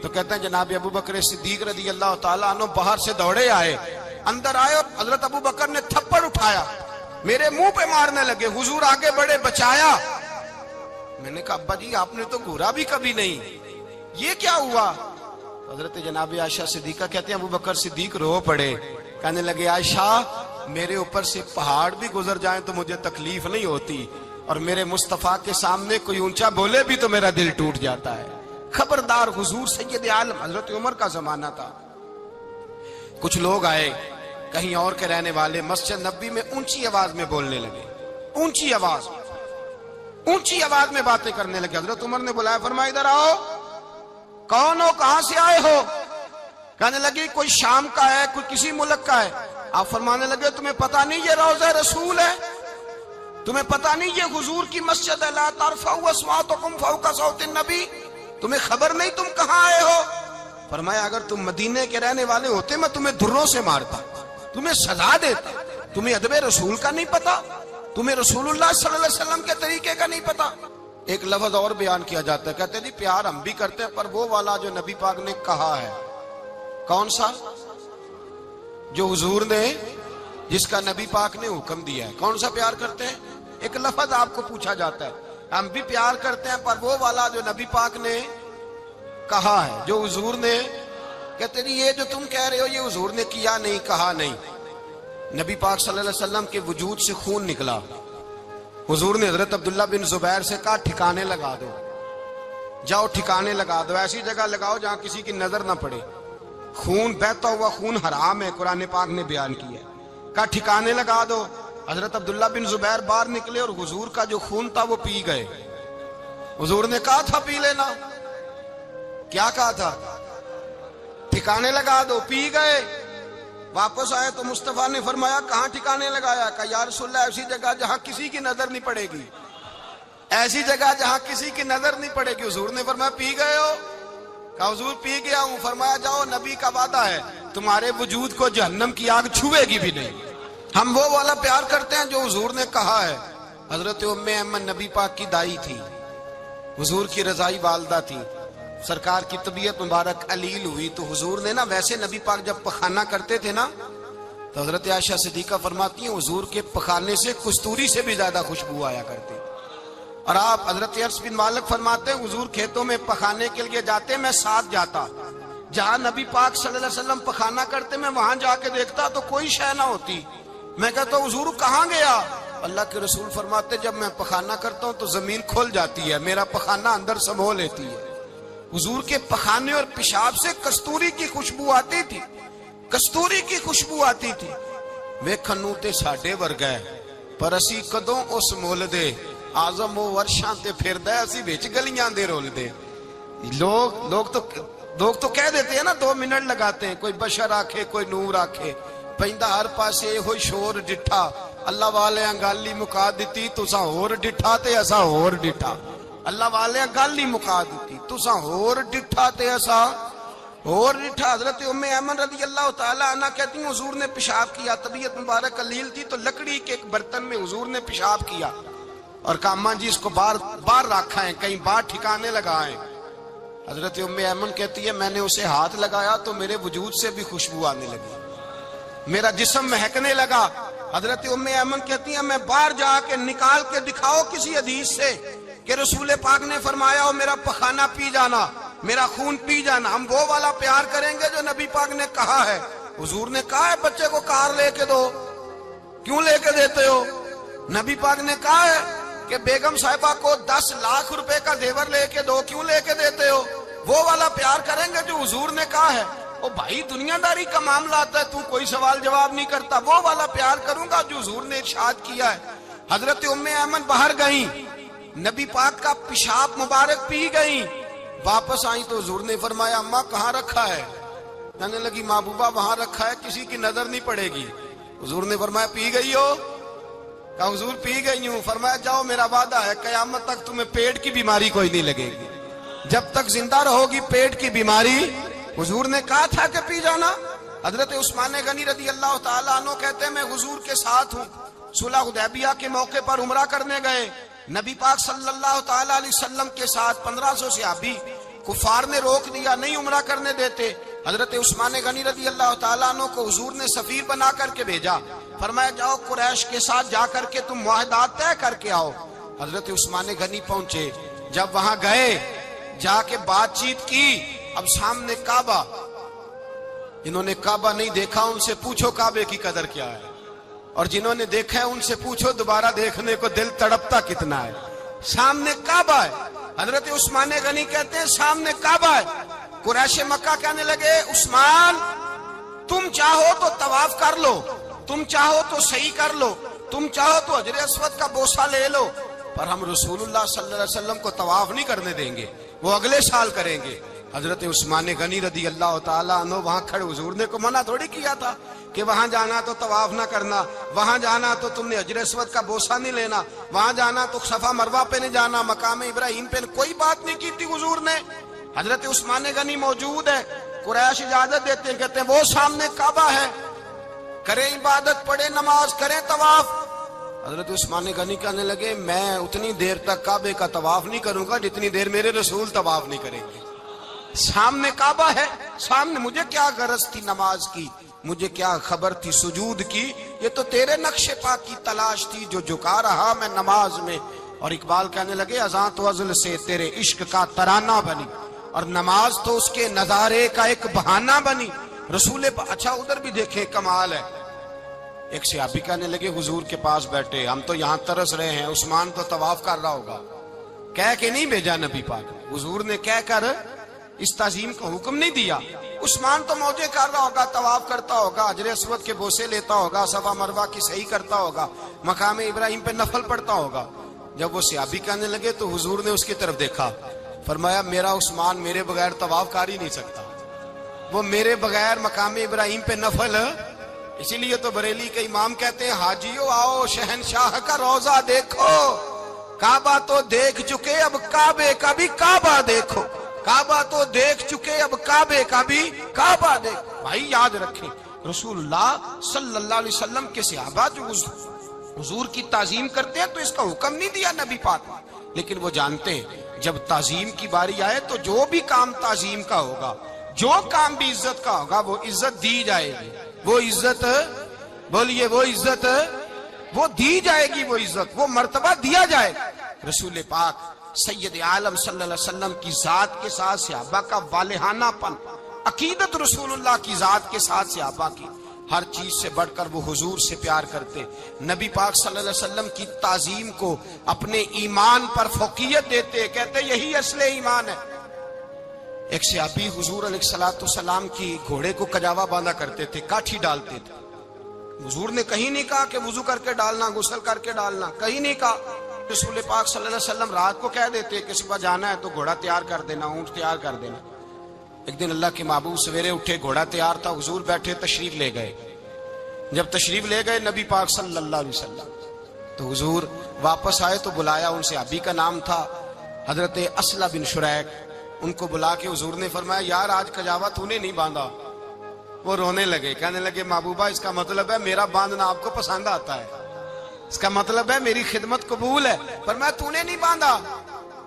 تو کہتے ہیں جناب ابو بکر صدیق رضی اللہ تعالیٰ عنہ باہر سے دوڑے آئے، اندر آئے اور حضرت ابو بکر نے تھپڑ اٹھایا، میرے منہ پہ مارنے لگے۔ حضور آگے بڑھے، بچایا۔ میں نے کہا ابا جی آپ نے تو گھورا بھی کبھی نہیں، یہ کیا ہوا؟ حضرت جناب عائشہ صدیقہ کہتے ہیں ابو بکر صدیق رو پڑے، کہنے لگے عائشہ میرے اوپر سے پہاڑ بھی گزر جائیں تو مجھے تکلیف نہیں ہوتی، اور میرے مصطفیٰ کے سامنے کوئی اونچا بولے بھی تو میرا دل ٹوٹ جاتا ہے۔ خبردار، حضور سید عالم، حضرت عمر کا زمانہ تھا، کچھ لوگ آئے کہیں اور کے رہنے والے، مسجد نبی میں اونچی آواز میں بولنے لگے، اونچی آواز میں باتیں کرنے لگے۔ حضرت عمر نے بلایا، فرمایا ادھر آؤ، کون ہو، کہاں سے آئے ہو؟ کہنے لگی کوئی شام کا ہے، کوئی کسی ملک کا ہے۔ آپ فرمانے لگے تمہیں پتہ نہیں یہ روضہ رسول ہے؟ تمہیں پتہ نہیں یہ حضور کی مسجد ہے؟ لا ترفعوا اصواتکم فوق صوت النبی، تمہیں خبر نہیں تم کہاں آئے ہو؟ فرمایا اگر تم مدینے کے رہنے والے ہوتے میں تمہیں دروں سے مارتا، تمہیں سزا دیتا۔ تمہیں ادب رسول کا نہیں پتا، تمہیں رسول اللہ صلی اللہ علیہ وسلم کے طریقے کا نہیں پتا۔ ایک لفظ اور بیان کیا جاتا ہے، کہتے ہیں جی پیار ہم بھی کرتے ہیں، پر وہ والا جو نبی پاک نے کہا ہے۔ کون سا؟ جو حضور نے، جس کا نبی پاک نے حکم دیا ہے۔ کون سا پیار کرتے ہیں؟ ایک لفظ آپ کو پوچھا جاتا ہے، ہم بھی پیار کرتے ہیں پر وہ والا جو نبی پاک نے کہا ہے، جو حضور نے۔ کہتے ہیں یہ جو تم کہہ رہے ہو یہ حضور نے کیا نہیں، کہا نہیں۔ نبی پاک صلی اللہ علیہ وسلم کے وجود سے خون نکلا، حضور نے حضرت عبداللہ بن زبیر سے کہا ٹھکانے لگا دو، جاؤ ٹھکانے لگا دو، ایسی جگہ لگاؤ جہاں کسی کی نظر نہ پڑے۔ خون بہتا ہوا خون حرام ہے، قرآن پاک نے بیان کیا ہے، کہا ٹھکانے لگا دو۔ حضرت عبداللہ بن زبیر باہر نکلے اور حضور کا جو خون تھا وہ پی گئے۔ حضور نے کہا تھا پی لینا، کیا کہا تھا؟ ٹھکانے لگا دو، پی گئے۔ واپس آئے تو مصطفیٰ نے فرمایا کہاں ٹھکانے لگایا؟ کہا یا رسول اللہ ایسی جگہ جہاں کسی کی نظر نہیں پڑے گی، ایسی جگہ جہاں کسی کی نظر نہیں پڑے گی۔ حضور نے فرمایا پی گئے ہو؟ کہا حضور پی گیا ہوں۔ فرمایا جاؤ، نبی کا وعدہ ہے تمہارے وجود کو جہنم کی آگ چھوئے گی بھی نہیں۔ ہم وہ والا پیار کرتے ہیں جو حضور نے کہا ہے۔ حضرت ام ایمن نبی پاک کی دائی تھی، حضور کی رضائی والدہ تھی، سرکار کی طبیعت مبارک علیل ہوئی تو حضور نے نا، ویسے نبی پاک جب پخانہ کرتے تھے نا تو حضرت عائشہ صدیقہ فرماتی ہیں حضور کے پخانے سے کستوری سے بھی زیادہ خوشبو آیا کرتی۔ اور آپ حضرت انس بن مالک فرماتے ہیں حضور کھیتوں میں پخانے کے لیے جاتے، میں ساتھ جاتا، جہاں نبی پاک صلی اللہ علیہ وسلم پخانہ کرتے میں وہاں جا کے دیکھتا تو کوئی شے نہ ہوتی۔ میں کہتا حضور کہاں گیا؟ اللہ کے رسول فرماتے جب میں پخانہ کرتا ہوں تو زمین کھل جاتی ہے، میرا پخانہ اندر سمو لیتی ہے۔ حضور کے پخانے اور پیشاب سے کستوری کی خوشبو آتی تھی، کستوری کی خوشبو آتی تھی۔ ویکھنوں تے ساڈے ورگا ہے پر اسی کدوں اس مول دے، آزم وہ ورشاں تے پھردا ہے اسی وچ گلیاں دے رول دے۔ لوگ تو کہہ دیتے ہیں نا 2 منٹ لگاتے ہیں، کوئی بشر آکھے کوئی نور آکھے، پیندا ہر پاسے ہوئی شور ڈٹھا، اللہ والے گل ہی مکا دیتی، تساں ہور ڈٹھا تے اساں ہور ڈٹھا۔ اللہ والے گل ہی مکا دیتی، تساں ہور ڈٹھا تے اساں۔ اور رٹھا حضرت ام ایمن رضی اللہ تعالی عنہ کہتی ہیں حضور نے پیشاب کیا، طبیعت مبارک قلیل تھی تو لکڑی کے ایک برتن میں حضور نے پیشاب کیا اور کہا اماں جی اس کو باہر رکھا ہے، کہیں باہر ٹھکانے لگائیں۔ حضرت ام ایمن کہتی ہے میں نے اسے ہاتھ لگایا تو میرے وجود سے بھی خوشبو آنے لگی، میرا جسم مہکنے لگا۔ حضرت ام ایمن کہتی ہیں میں باہر جا کے نکال کے دکھاؤ کسی حدیث سے کہ رسول پاک نے فرمایا ہو میرا پخانہ پی جانا، میرا خون پی جانا، ہم وہ والا پیار کریں گے جو نبی پاک نے کہا ہے۔ حضور نے کہا ہے بچے کو کار لے کے دو، کیوں لے کے دیتے ہو؟ نبی پاک نے کہا ہے کہ بیگم صاحبہ کو 10 لاکھ روپے کا زیور لے کے دو، کیوں لے کے دیتے ہو؟ وہ والا پیار کریں گے جو حضور نے کہا ہے۔ او بھائی دنیا داری کا معاملہ آتا ہے، تو کوئی سوال جواب نہیں کرتا، وہ والا پیار کروں گا جو حضور نے ارشاد کیا ہے۔ حضرت ام ایمن باہر گئیں، نبی پاک کا پیشاب مبارک پی گئیں، واپس آئیں تو حضور نے فرمایا اماں کہاں رکھا ہے؟ کہنے لگی محبوبہ وہاں رکھا ہے، کسی کی نظر نہیں پڑے گی۔ حضور نے فرمایا پی گئی ہو؟ کہا حضور پی گئی ہوں۔ فرمایا جاؤ میرا وعدہ ہے قیامت تک تمہیں پیٹ کی بیماری کوئی نہیں لگے گی، جب تک زندہ رہو گی پیٹ کی بیماری۔ حضور نے کہا تھا کہ پی جانا۔ حضرت عثمان غنی رضی اللہ تعالیٰ عنہ کہتے ہیں میں حضور کے ساتھ ہوں، صلح حدیبیہ کے موقع پر عمرہ کرنے گئے، نبی پاک صلی اللہ تعالیٰ علیہ وسلم کے ساتھ 1500 صحابی، کفار نے روک دیا نہیں عمرہ کرنے دیتے۔ حضرت عثمان غنی رضی اللہ تعالیٰ عنہ کو حضور نے سفیر بنا کر کے بھیجا، فرمایا جاؤ قریش کے ساتھ جا کر کے تم معاہدات طے کر کے آؤ۔ حضرت عثمان غنی پہنچے، جب وہاں گئے جا کے بات چیت کی، اب سامنے کعبہ، جنہوں نے کعبہ نہیں دیکھا ان سے پوچھو کعبے کی قدر کیا ہے، اور جنہوں نے دیکھا ہے ان سے پوچھو دوبارہ دیکھنے کو دل تڑپتا کتنا ہے۔ سامنے کعبہ ہے، حضرت عثمان غنی کہتے ہیں سامنے کعبہ ہے۔ قریش مکہ کہنے لگے عثمان تم چاہو تو طواف کر لو، تم چاہو تو صحیح کر لو، تم چاہو تو حجر اسود کا بوسہ لے لو، پر ہم رسول اللہ صلی اللہ علیہ وسلم کو طواف نہیں کرنے دیں گے، وہ اگلے سال کریں گے۔ حضرت عثمان غنی رضی اللہ تعالیٰ عنہ وہاں کھڑے، حضور نے کو منع تھوڑی کیا تھا کہ وہاں جانا تو طواف نہ کرنا، وہاں جانا تو تم نے حجر اسود کا بوسہ نہیں لینا، وہاں جانا تو صفا مروہ پہ نہیں جانا، مقام ابراہیم پہ کوئی بات نہیں کی تھی حضور نے۔ حضرت عثمان غنی موجود ہے، قریش اجازت دیتے ہیں، کہتے ہیں وہ سامنے کعبہ ہے، کریں عبادت، پڑھیں نماز، کریں طواف۔ حضرت عثمان غنی کہنے لگے میں اتنی دیر تک کعبے کا طواف نہیں کروں گا جتنی دیر میرے رسول طواف نہیں کریں گے۔ سامنے کعبہ ہے، سامنے، مجھے کیا غرض تھی نماز کی، مجھے کیا خبر تھی سجود کی، یہ تو تیرے نقش پاک کی تلاش تھی جو جھکا رہا میں نماز میں۔ اور اقبال کہنے لگے اذاں تو ازل سے تیرے عشق کا ترانہ بنی، اور نماز تو اس کے نظارے کا ایک بہانہ بنی۔ رسول اچھا ادھر بھی دیکھیں کمال ہے، ایک صحابی کہنے لگے حضور کے پاس بیٹھے ہم تو یہاں ترس رہے ہیں، عثمان تو طواف کر رہا ہوگا، کہہ کے نہیں بھیجا نبی پاک، حضور نے کہہ کر اس تعظیم کا حکم نہیں دیا۔ عثمان تو موجے کر رہا ہوگا، طواف کرتا ہوگا، حجر اسود کے بوسے لیتا ہوگا، صفا مروہ کی صحیح کرتا ہوگا، مقام ابراہیم پہ نفل پڑھتا ہوگا۔ جب وہ صحابی کہنے لگے تو حضور نے اس کی طرف دیکھا، فرمایا میرا عثمان میرے بغیر طواف کر ہی نہیں سکتا، وہ میرے بغیر مقام ابراہیم پہ نفل۔ اسی لیے تو بریلی کے امام کہتے ہیں حاجیو آؤ شہنشاہ کا روضہ دیکھو، کعبہ تو دیکھ چکے اب کعبے کا بھی کعبہ دیکھو، کعبہ تو دیکھ چکے اب کعبے کا بھی کعبہ دیکھو۔ بھائی یاد رکھیں رسول اللہ صلی اللہ علیہ وسلم کے صحابہ جو حضور کی تعظیم کرتے ہیں تو اس کا حکم نہیں دیا نبی پاک، لیکن وہ جانتے ہیں جب تعظیم کی باری آئے تو جو بھی کام تعظیم کا ہوگا، جو کام بھی عزت کا ہوگا وہ عزت دی جائے گی، وہ عزت بولیے، وہ عزت وہ دی جائے گی، وہ عزت وہ مرتبہ دیا جائے گا۔ رسول پاک سید عالم صلی اللہ علیہ وسلم کی ذات کے ساتھ صحابہ کا والہانہ پن، عقیدت رسول اللہ کی ذات کے ساتھ صحابہ کی، ہر چیز سے بڑھ کر وہ حضور سے پیار کرتے، نبی پاک صلی اللہ علیہ وسلم کی تعظیم کو اپنے ایمان پر فوقیت دیتے، کہتے یہی اصل ایمان ہے۔ ایک صحابی حضور علیہ الصلوۃ والسلام کی گھوڑے کو کجاوا باندھا کرتے تھے، کاٹھی ڈالتے تھے، حضور نے کہیں نہیں کہا کہ وضو کر کے ڈالنا، غسل کر کے ڈالنا، کہیں نہیں کہا۔ رسول پاک صلی اللہ علیہ وسلم رات کو کہہ دیتے کہ صبح جانا ہے تو گھوڑا تیار کر دینا، اونٹ تیار کر دینا۔ ایک دن اللہ کے محبوب سویرے اٹھے، گھوڑا تیار تھا، حضور بیٹھے تشریف لے گئے۔ جب تشریف لے گئے نبی پاک صلی اللہ علیہ وسلم تو حضور واپس آئے تو بلایا، ان سے ابھی کا نام تھا حضرت اسلہ بن شریک، ان کو بلا کے حضور نے فرمایا یار آج کجاوا تو نے نہیں باندھا. وہ رونے لگے, کہنے لگے محبوبہ اس کا مطلب ہے میرا باندھنا آپ کو پسند آتا ہے, اس کا مطلب ہے میری خدمت قبول ہے. فرمایا تو نے نہیں باندھا.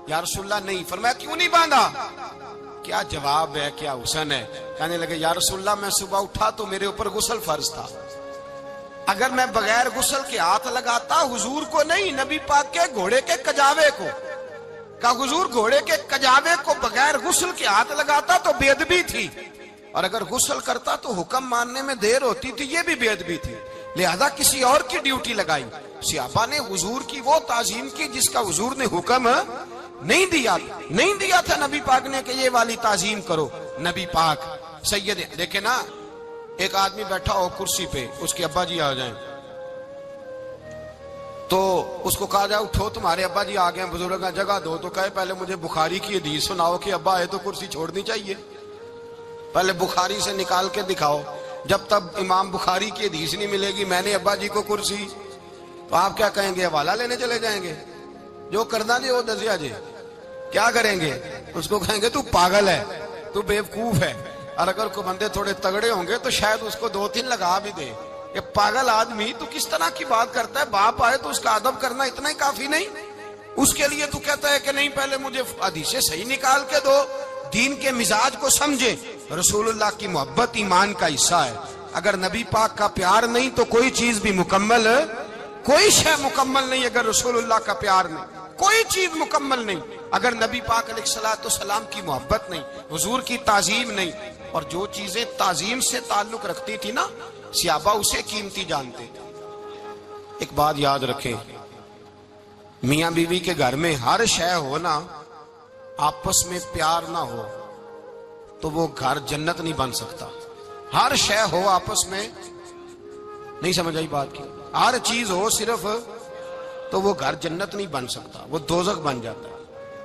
یا رسول اللہ نہیں. فرمایا کیوں نہیں باندھا؟ کیا جواب ہے, کیا حسن ہے. کہنے لگے یا رسول اللہ میں صبح اٹھا تو میرے اوپر غسل فرض تھا, اگر میں بغیر غسل کے ہاتھ لگاتا حضور کو نہیں نبی پاک کے گھوڑے کے کجاوے کو, کہ حضور گھوڑے کے کجاوے کو بغیر غسل کے ہاتھ لگاتا تو بے ادبی تھی, اور اگر غسل کرتا تو حکم ماننے میں دیر ہوتی تھی, یہ بھی بے ادبی تھی, لہذا کسی اور کی ڈیوٹی لگائی. صحابہ نے حضور کی وہ تعظیم کی جس کا حضور نے حکم نہیں دیا تھا نبی پاک نے کہ یہ والی تعظیم کرو. نبی پاک سید دیکھیں نا, ایک آدمی بیٹھا ہو کرسی پہ, اس کے ابا جی آ جائیں تو اس کو کہا جائے اٹھو تمہارے ابا جی آ گئے بزرگ جگہ دو, تو کہے پہلے مجھے بخاری کی حدیث سناؤ کہ ابا ہے تو کرسی چھوڑنی چاہیے, پہلے بخاری سے نکال کے دکھاؤ. جب تک امام بخاری کی حدیث نہیں ملے گی میں نے ابا جی کو کرسی, تو آپ کیا کہیں گے, حوالہ لینے چلے جائیں گے, جو کرنا جی وہ دسیا جی, کیا کریں گے, اس کو کہیں گے تو پاگل ہے, تو بیوقوف ہے. اور اگر کوئی بندے تھوڑے تگڑے ہوں گے تو شاید اس کو 2-3 لگا بھی دے کہ پاگل آدمی تو کس طرح کی بات کرتا ہے, باپ آئے تو اس کا ادب کرنا اتنا ہی کافی نہیں, اس کے لیے تو کہتا ہے کہ نہیں پہلے مجھے حدیثیں صحیح نکال کے دو, دین کے مزاج کو سمجھے. رسول اللہ کی محبت ایمان کا حصہ ہے, اگر نبی پاک کا پیار نہیں تو کوئی چیز بھی مکمل, کوئی شے مکمل نہیں. اگر رسول اللہ کا پیار نہیں کوئی چیز مکمل نہیں, اگر نبی پاک علیہ الصلوۃ والسلام کی محبت نہیں, حضور کی تعظیم نہیں. اور جو چیزیں تعظیم سے تعلق رکھتی تھی نا صحابہ اسے قیمتی جانتے تھے. ایک بات یاد رکھیں, میاں بیوی کے گھر میں ہر شے ہو نا, آپس میں پیار نہ ہو تو وہ گھر جنت نہیں بن سکتا. ہر شے ہو آپس میں, نہیں سمجھ آئی بات کی, ہر چیز ہو صرف تو وہ گھر جنت نہیں بن سکتا, وہ دوزخ بن جاتا ہے.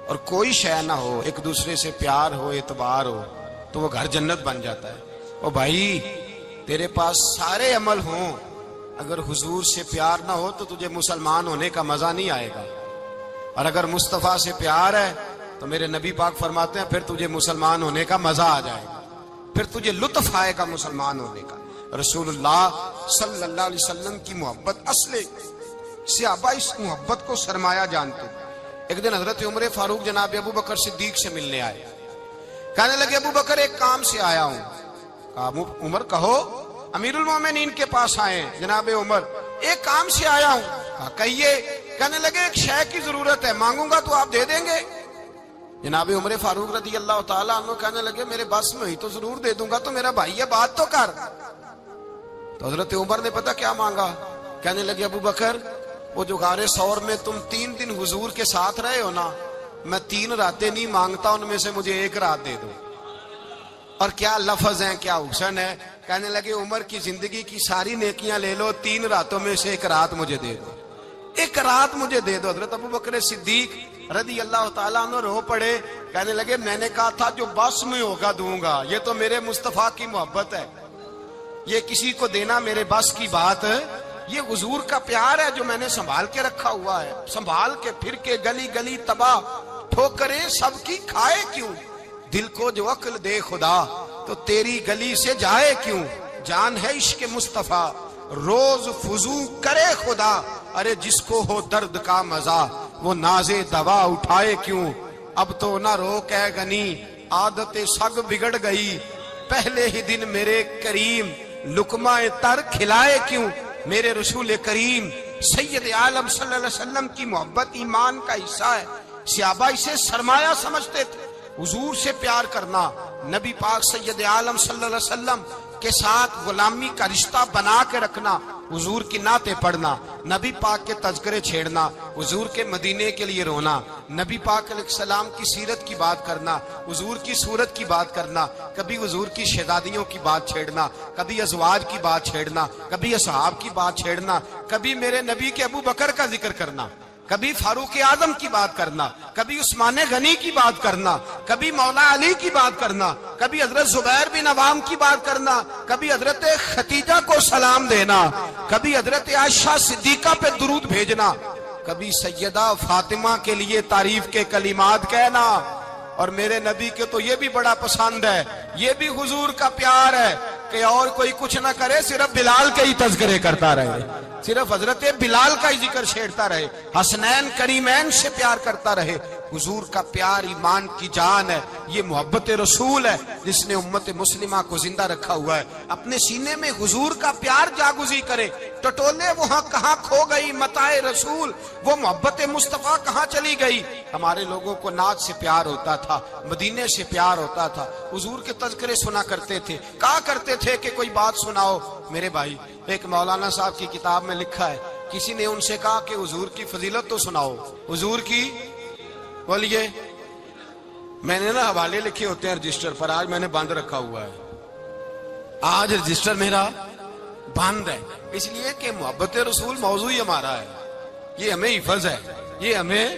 اور کوئی شے نہ ہو, ایک دوسرے سے پیار ہو, اعتبار ہو, تو وہ گھر جنت بن جاتا ہے. او بھائی تیرے پاس سارے عمل ہوں, اگر حضور سے پیار نہ ہو تو تجھے مسلمان ہونے کا مزہ نہیں آئے گا, اور اگر مصطفیٰ سے پیار ہے تو میرے نبی پاک فرماتے ہیں پھر تجھے مسلمان ہونے کا مزہ آ جائے گا, پھر تجھے لطف آئے گا مسلمان ہونے کا. رسول اللہ صلی اللہ علیہ وسلم کی محبت اصل, صحابہ اس محبت کو سرمایہ جانتے. ایک دن حضرت عمر فاروق جناب ابو بکر صدیق سے ملنے آئے, کہنے لگے ابو بکر ایک کام سے آیا ہوں. کہا عمر کہو. امیر المومنین کے پاس آئے, جناب عمر ایک کام سے آیا ہوں. کہا کہیے. کہنے لگے ایک شے کی ضرورت ہے, مانگوں گا تو آپ دے دیں گے؟ جناب عمر فاروق رضی اللہ تعالیٰ عنہ کہنے لگے میرے بس میں ہی تو ضرور دے دوں گا, تو میرا بھائی ہے بات تو کر. تو حضرت عمر نے پتہ کیا مانگا, کہنے لگے ابو بکر وہ جو غار ثور میں تم 3 دن حضور کے ساتھ رہے ہو نا, میں 3 راتیں نہیں مانگتا, ان میں سے مجھے 1 رات دے دو. اور کیا لفظ ہیں, کیا حسن ہے. کہنے لگے عمر کی زندگی کی ساری نیکیاں لے لو, 3 راتوں میں سے 1 رات مجھے دے دو, 1 رات مجھے دے دو. حضرت ابو بکر صدیق رضی اللہ تعالیٰ عنہ رو پڑے, کہنے لگے میں نے کہا تھا جو بس میں ہوگا دوں گا, یہ تو میرے مصطفیٰ کی محبت ہے, یہ کسی کو دینا میرے بس کی بات ہے, یہ حضور کا پیار ہے جو میں نے سنبھال کے رکھا ہوا ہے. سنبھال کے پھر کے گلی گلی تباہ, ٹھوکریں سب کی کھائے کیوں, دل کو جو عقل دے خدا تو تیری گلی سے جائے کیوں. جان ہے عشق مصطفیٰ روز فضو کرے خدا, ارے جس کو ہو درد کا مزہ وہ ناز دوا اٹھائے کیوں. اب تو نہ روک ہے غنی عادت سگ بگڑ گئی, پہلے ہی دن میرے کریم لقمہ تر کھلائے کیوں. میرے رسول کریم سید عالم صلی اللہ علیہ وسلم کی محبت ایمان کا حصہ ہے. صحابہ اسے سرمایہ سمجھتے تھے. حضور سے پیار کرنا, نبی پاک سید عالم صلی اللہ علیہ وسلم کے ساتھ غلامی کا رشتہ بنا کے رکھنا, حضور کی نعتیں پڑھنا, نبی پاک کے تذکرے چھیڑنا, حضور کے مدینے کے لیے رونا, نبی پاک علیہ السلام کی سیرت کی بات کرنا, حضور کی صورت کی بات کرنا, کبھی حضور کی شہزادیوں کی بات چھیڑنا, کبھی ازواج کی بات چھیڑنا, کبھی اصحاب کی بات چھیڑنا, کبھی میرے نبی کے ابو بکر کا ذکر کرنا, کبھی فاروق اعظم کی بات کرنا, کبھی عثمان غنی کی بات کرنا, کبھی مولا علی کی بات کرنا, کبھی حضرت زبیر بن عوام کی بات کرنا, کبھی حضرت خدیجہ کو سلام دینا, کبھی حضرت عائشہ صدیقہ پہ درود بھیجنا, کبھی سیدہ فاطمہ کے لیے تعریف کے کلمات کہنا, اور میرے نبی کے تو یہ بھی بڑا پسند ہے، یہ بھی حضور کا پیار ہے کہ اور کوئی کچھ نہ کرے، صرف بلال کے ہی تذکرے کرتا رہے، صرف حضرت بلال کا ہی ذکر چھیڑتا رہے، حسنین کریمین سے پیار کرتا رہے۔ حضور کا پیار ایمان کی جان ہے، یہ محبت رسول ہے جس نے امت مسلمہ کو زندہ رکھا ہوا ہے۔ اپنے سینے میں حضور کا پیار جاگزی کرے، ٹٹولے وہاں کہاں کھو گئی متاع رسول، وہ محبت مصطفیٰ کہاں چلی گئی۔ ہمارے لوگوں کو نعت سے پیار ہوتا تھا، مدینے سے پیار ہوتا تھا، حضور کے تذکرے سنا کرتے تھے، کہا کرتے تھے کہ کوئی بات سناؤ۔ میرے بھائی، ایک مولانا صاحب کی کتاب میں لکھا ہے، کسی نے ان سے کہا کہ حضور کی فضیلت تو سناؤ، حضور کی بولیے۔ میں نے نا حوالے لکھے ہوتے ہیں رجسٹر پر، آج میں نے بند رکھا ہوا ہے، آج رجسٹر میرا بند ہے، اس لیے کہ محبت رسول موضوع ہی ہمارا ہے، یہ ہمیں حفظ ہے، یہ ہمیں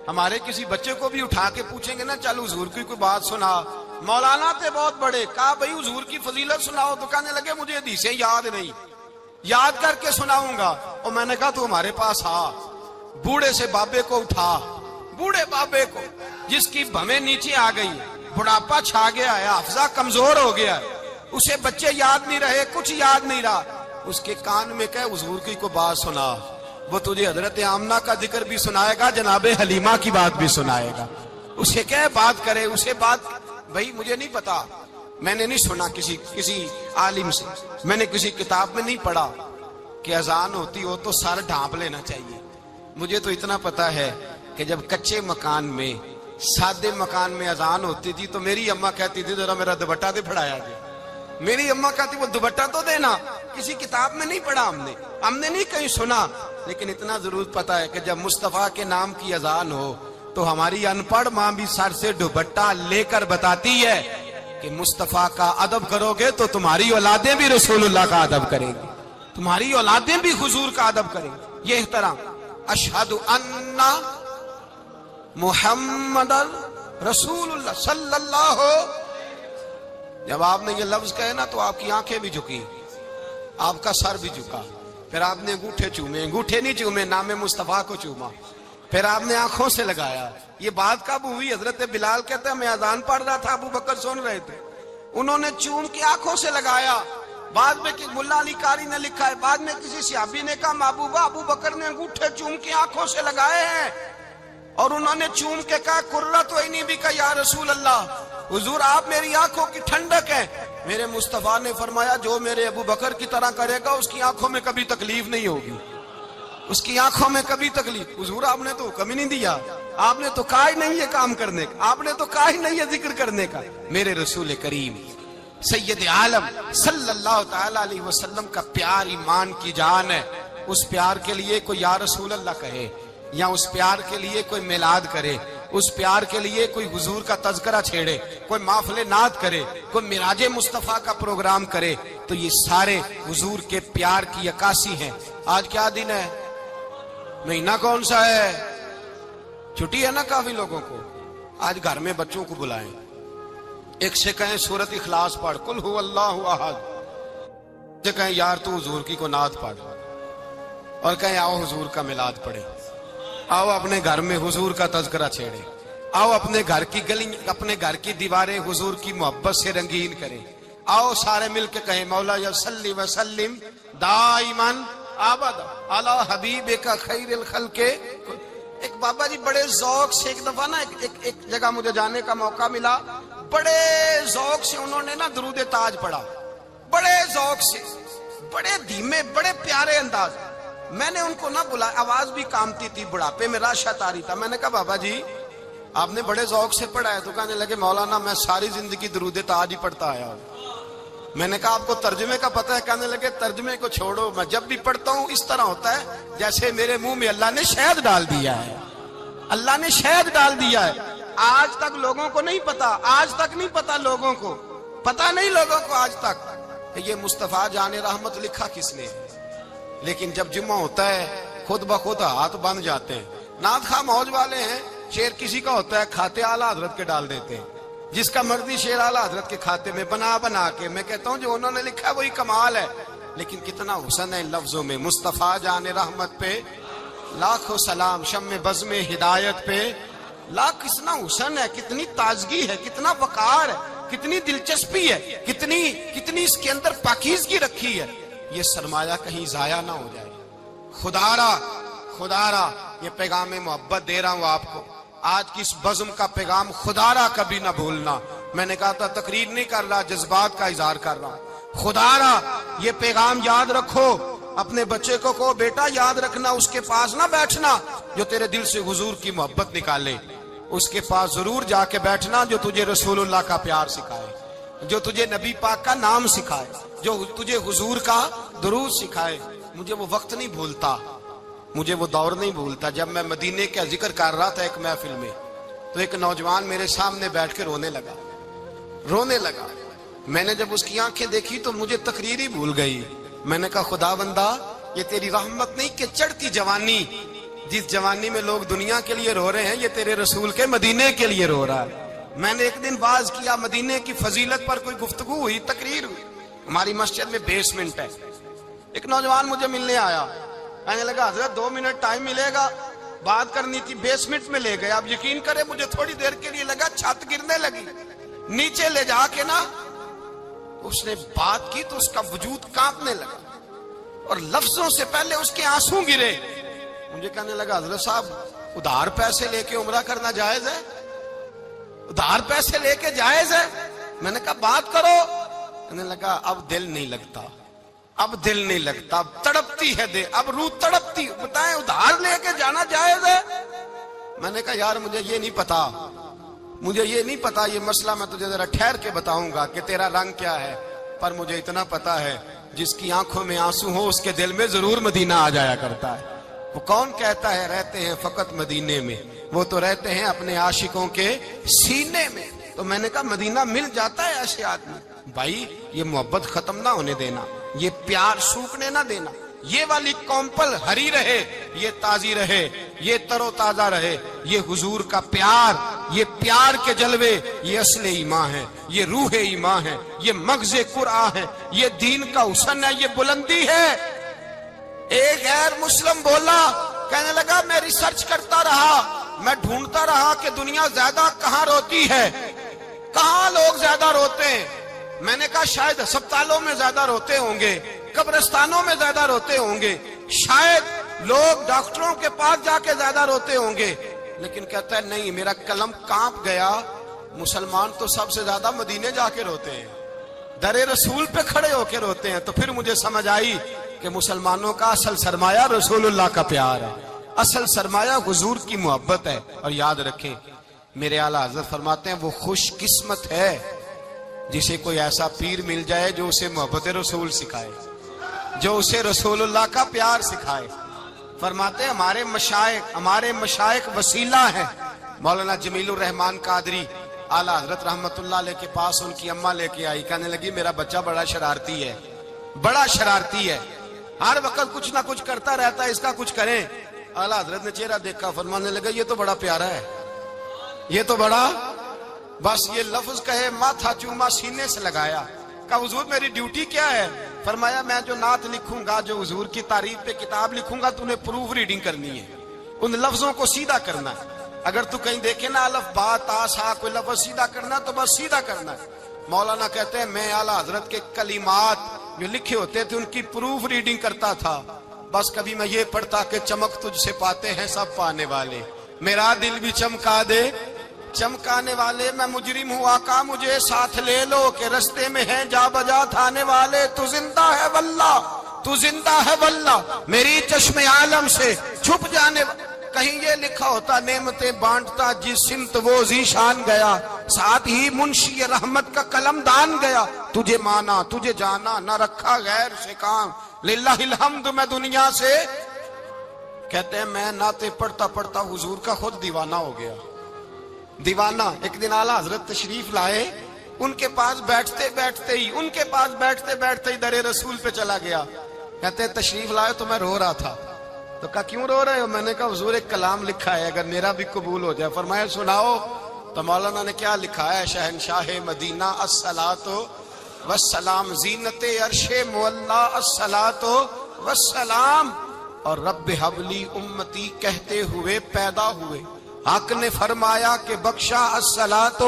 ہمارے کسی بچے کو بھی اٹھا کے پوچھیں گے نا چل حضور کی کوئی بات سنا، مولانا تھے بہت بڑے، کہا بھائی حضور کی فضیلت سناؤ، تو کہنے لگے مجھے حدیثیں یاد نہیں، یاد کر کے سناؤں گا۔ اور میں نے کہا تو ہمارے پاس آ، بوڑھے سے بابے کو اٹھا، بوڑھے بابے کو جس کی بھویں نیچے آ گئی، بڑھاپا چھا گیا ہے، حافظہ کمزور ہو گیا ہے، اسے بچے یاد نہیں رہے، کچھ یاد نہیں رہا، اس کے کان میں کہ حضور کی کوئی بات سنا، وہ تجھے حضرت آمنہ کا ذکر بھی سنائے گا، جناب حلیمہ کی بات بھی سنائے گا، اسے کہ بات کرے، اسے بات۔ بھائی مجھے نہیں پتا، میں نے نہیں سنا کسی عالم سے، میں نے کسی کتاب میں نہیں پڑھا کہ اذان ہوتی ہو تو سر ڈھانپ لینا چاہیے۔ مجھے تو اتنا پتا ہے کہ جب کچے مکان میں، سادے مکان میں اذان ہوتی تھی تو میری اماں کہتی تھی ذرا میرا دوپٹہ دے پھڑایا جائے، میری اماں کہتی وہ دوپٹہ تو دینا، کسی کتاب میں نہیں پڑھا ہم نے نہیں کہیں سنا، لیکن اتنا ضرور پتا ہے کہ جب مصطفیٰ کے نام کی اذان ہو تو ہماری ان پڑھ ماں بھی سر سے دوپٹہ لے کر بتاتی ہے کہ مصطفیٰ کا ادب کرو گے تو تمہاری اولادیں بھی رسول اللہ کا ادب کریں گی، تمہاری اولادیں بھی حضور کا ادب کریں گی۔ یہ احترام، اشہد ان محمد رسول اللہ صلی اللہ، جب آپ نے یہ لفظ کہے نا تو آپ کی آنکھیں بھی جھکی، آپ کا سر بھی جھکا، پھر آپ نے انگوٹھے چومے، انگوٹھے نہیں چومے، نام مصطفیٰ کو چوما، پھر آپ نے آنکھوں سے لگایا۔ یہ بات کب ہوئی؟ حضرت بلال کہتے ہیں میں اذان پڑھ رہا تھا، ابو بکر سن رہے تھے، انہوں نے چوم کے آنکھوں سے لگایا۔ بعد میں ملا علی قاری نے لکھا ہے، بعد میں کسی صحابی نے کہا محبوبہ ابو بکر نے انگوٹھے چوم کے آنکھوں سے لگائے ہیں، اور انہوں نے چوم کے کہا قرۃ عینی بک یا رسول اللہ، حضور آپ میری آنکھوں کی ٹھنڈک ہے۔ میرے مصطفیٰ نے فرمایا جو میرے ابو بکر کی طرح کرے گا اس کی آنکھوں میں کبھی تکلیف نہیں ہوگی، اس کی آنکھوں میں کبھی تکلیف۔ حضور آپ نے تو حکم ہی نہیں دیا، آپ نے تو کہا ہی نہیں یہ کام کرنے کا، آپ نے تو کہا ہی نہیں یہ ذکر کرنے کا۔ میرے رسول کریم سید عالم صلی اللہ تعالی علیہ وسلم کا پیار ایمان کی جان ہے، اس پیار کے لیے کوئی یا رسول اللہ کہے، یا اس پیار کے لیے کوئی میلاد کرے، اس پیار کے لیے کوئی حضور کا تذکرہ چھیڑے، کوئی محفل نعت کرے، کوئی معراج مصطفیٰ کا پروگرام کرے، تو یہ سارے حضور کے پیار کی عکاسی ہیں۔ آج کیا دن ہے؟ مہینہ کون سا ہے؟ چھٹی ہے نا کافی لوگوں کو، آج گھر میں بچوں کو بلائیں، ایک سے کہیں سورۃ اخلاص پڑھ، قل هو اللہ احد، سے کہیں یار تو حضور کی کو نعت پڑھ، اور کہیں آؤ حضور کا میلاد پڑھے، آؤ اپنے گھر میں حضور کا تذکرہ چھیڑے، آؤ اپنے گھر کی گلی، اپنے گھر کی دیواریں حضور کی محبت سے رنگین کریں، آؤ سارے مل کے کہیں مولا یا صلی وسلم دائما ابدا علی حبیبک خیر الخلق۔ ایک بابا جی بڑے ذوق سے ایک دفعہ نا ایک جگہ مجھے جانے کا موقع ملا، بڑے ذوق سے انہوں نے نا درود تاج پڑھا، بڑے ذوق سے، بڑے دھیمے، بڑے پیارے انداز۔ میں نے ان کو نہ بلایا، آواز بھی کامتی تھی، بڑھاپے میں راشت آ رہی تھا، میں نے کہا بابا جی آپ نے بڑے ذوق سے پڑھا ہے، تو کہنے لگے مولانا میں ساری زندگی درود تاج ہی پڑھتا آیا ہوں۔ میں نے کہا آپ کو ترجمے کا پتہ ہے؟ کہنے لگے ترجمے کو چھوڑو، میں جب بھی پڑھتا ہوں اس طرح ہوتا ہے جیسے میرے منہ میں اللہ نے شہد ڈال دیا ہے، اللہ نے شہد ڈال دیا ہے۔ آج تک لوگوں کو نہیں پتا، آج تک نہیں پتا لوگوں کو، پتا نہیں لوگوں کو آج تک کہ یہ مصطفیٰ جان رحمت لکھا کس نے۔ لیکن جب جمعہ ہوتا ہے خود بخود ہاتھ بن جاتے ہیں، نعت خواہ موج والے ہیں، شعر کسی کا ہوتا ہے کھاتے اعلیٰ حضرت کے ڈال دیتے ہیں، جس کا مرضی شعر اعلیٰ حضرت کے کھاتے میں بنا کے، میں کہتا ہوں جو انہوں نے لکھا ہے وہی کمال ہے، لیکن کتنا حسن ہے ان لفظوں میں۔ مصطفیٰ جان رحمت پہ لاکھوں سلام، شم بزم ہدایت پہ لا کتنا حسن ہے، کتنی تازگی ہے، کتنا وقار ہے، کتنی دلچسپی ہے، کتنی اس کے اندر پاکیزگی رکھی ہے. یہ سرمایہ کہیں ضائع نہ ہو جائے. خدا را یہ پیغام محبت دے رہا ہوں آپ کو. آج کی اس بزم کا پیغام خدا را کبھی نہ بھولنا. میں نے کہا تھا تقریر نہیں کر رہا، جذبات کا اظہار کر رہا ہوں. خدا را یہ پیغام یاد رکھو. اپنے بچے کو کہو بیٹا یاد رکھنا، اس کے پاس نہ بیٹھنا جو تیرے دل سے حضور کی محبت نکالے. اس کے پاس ضرور جا کے بیٹھنا جو تجھے رسول اللہ کا پیار سکھائے، جو تجھے نبی پاک کا نام سکھائے، جو تجھے حضور کا درود سکھائے. مجھے وہ وقت نہیں بھولتا، مجھے وہ دور نہیں بھولتا جب میں مدینے کا ذکر کر رہا تھا ایک محفل میں، تو ایک نوجوان میرے سامنے بیٹھ کے رونے لگا. میں نے جب اس کی آنکھیں دیکھی تو مجھے تقریر ہی بھول گئی. میں نے کہا خدا بندہ یہ تیری رحمت نہیں کہ چڑھتی جوانی، جس جوانی میں لوگ دنیا کے لیے رو رہے ہیں، یہ تیرے رسول کے مدینے کے لیے رو رہا ہے. میں نے ایک دن باز کیا، مدینے کی فضیلت پر کوئی گفتگو ہوئی، تقریر ہوئی. ہماری مسجد میں بیسمنٹ ہے. ایک نوجوان مجھے ملنے آیا، کہنے لگا حضرت 2 منٹ ٹائم ملے گا، بات کرنی تھی. بیسمنٹ میں لے گئے. آپ یقین کریں مجھے تھوڑی دیر کے لیے لگا چھت گرنے لگی. نیچے لے جا کے نا اس نے بات کی تو اس کا وجود کانپنے لگا اور لفظوں سے پہلے اس کے آنسو گرے. مجھے کہنے لگا حضرت صاحب ادھار پیسے لے کے عمرہ کرنا جائز ہے؟ ادھار پیسے لے کے جائز ہے؟ میں نے کہا بات کرو. کہنے لگا اب دل نہیں لگتا، اب تڑپتی ہے دے، اب روح تڑپتی. بتائیں ادھار لے کے جانا جائز ہے؟ میں نے کہا یار مجھے یہ نہیں پتا یہ مسئلہ میں تجھے ذرا ٹھہر کے بتاؤں گا کہ تیرا رنگ کیا ہے. پر مجھے اتنا پتا ہے جس کی آنکھوں میں آنسو ہو اس کے دل میں ضرور مدینہ آ جایا کرتا ہے. وہ کون کہتا ہے رہتے ہیں فقط مدینے میں؟ وہ تو رہتے ہیں اپنے عاشقوں کے سینے میں. تو میں نے کہا مدینہ مل جاتا ہے ایسے آدمی. بھائی یہ محبت ختم نہ ہونے دینا، یہ پیار سوکھنے نہ دینا. یہ والی کومپل ہری رہے، یہ تازی رہے، یہ تر و تازہ رہے. یہ حضور کا پیار، یہ پیار کے جلوے، یہ اصل ایمان ہے، یہ روح ایمان ہے، یہ مغز قرآن ہے، یہ دین کا حسن ہے، یہ بلندی ہے. ایک غیر مسلم بولا، کہنے لگا میں ریسرچ کرتا رہا، میں ڈھونڈتا رہا کہ دنیا زیادہ کہاں روتی ہے، کہاں لوگ زیادہ روتے ہیں. میں نے کہا شاید ہسپتالوں میں زیادہ روتے ہوں گے، قبرستانوں میں زیادہ روتے ہوں گے، شاید لوگ ڈاکٹروں کے پاس جا کے زیادہ روتے ہوں گے. لیکن کہتا ہے نہیں، میرا قلم کانپ گیا. مسلمان تو سب سے زیادہ مدینے جا کے روتے ہیں، در رسول پہ کھڑے ہو کے روتے ہیں. تو پھر مجھے سمجھ آئی کہ مسلمانوں کا اصل سرمایہ رسول اللہ کا پیار ہے، اصل سرمایہ حضور کی محبت ہے. اور یاد رکھیں میرے اعلیٰ حضرت فرماتے ہیں وہ خوش قسمت ہے جسے کوئی ایسا پیر مل جائے جو اسے محبت رسول سکھائے، جو اسے رسول اللہ کا پیار سکھائے. فرماتے ہیں ہمارے مشائخ وسیلہ ہیں. مولانا جمیل الرحمان قادری اعلیٰ حضرت رحمت اللہ علیہ کے پاس ان کی اماں لے کے آئی. کہنے لگی میرا بچہ بڑا شرارتی ہے، ہر وقت کچھ نہ کچھ کرتا رہتا ہے، اس کا کچھ کریں. اعلیٰ حضرت نے چہرہ دیکھا، فرمانے لگا یہ تو بڑا پیارا ہے، یہ تو بڑا، بس یہ لفظ کہے ماتھا چوما سینے سے لگایا. کہا حضور میری ڈیوٹی کیا ہے؟ فرمایا میں جو نعت لکھوں گا، جو حضور کی تعریف پہ کتاب لکھوں گا، تو انہیں پروف ریڈنگ کرنی ہے، ان لفظوں کو سیدھا کرنا ہے. اگر تو کہیں دیکھے نا الف با تا سا کوئی لفظ سیدھا کرنا تو بس سیدھا کرنا ہے. مولانا کہتے ہیں میں اعلیٰ حضرت کے کلمات جو لکھے ہوتے تھے ان کی پروف ریڈنگ کرتا تھا. بس کبھی میں یہ پڑھتا کہ چمک تجھ سے پاتے ہیں سب پانے والے، میرا دل بھی چمکا دے چمکانے والے. میں مجرم ہوں آقا مجھے ساتھ لے لو کہ رستے میں ہیں جا بجا تھانے والے. تو زندہ ہے واللہ میری چشم عالم سے چھپ جانے. کہیں یہ لکھا ہوتا نعمتیں بانٹتا جس سمت وہ ذیشان گیا، ساتھ ہی منشی رحمت کا قلم دان گیا. تجھے مانا تجھے جانا نہ رکھا غیر سے کام، للہ الحمد میں دنیا سے. کہتے ہیں میں نعتیں پڑھتا پڑھتا حضور کا خود دیوانہ ہو گیا. دیوانہ. ایک دن اعلیٰ حضرت تشریف لائے، ان کے پاس بیٹھتے بیٹھتے ہی در رسول پہ چلا گیا. کہتے ہیں تشریف لائے تو میں رو رہا تھا. تو کہا کیوں رو رہے ہو؟ میں نے کہا حضور ایک کلام لکھا ہے اگر میرا بھی قبول ہو جائے. فرمایا سناؤ. تو مولانا نے کیا لکھا ہے؟ شہنشاہ مدینہ الصلاۃ والسلام، زینت عرش مولا الصلاۃ والسلام، اور رب حبلی امتی کہتے ہوئے پیدا ہوئے. حق نے فرمایا کہ بخشا الصلاۃ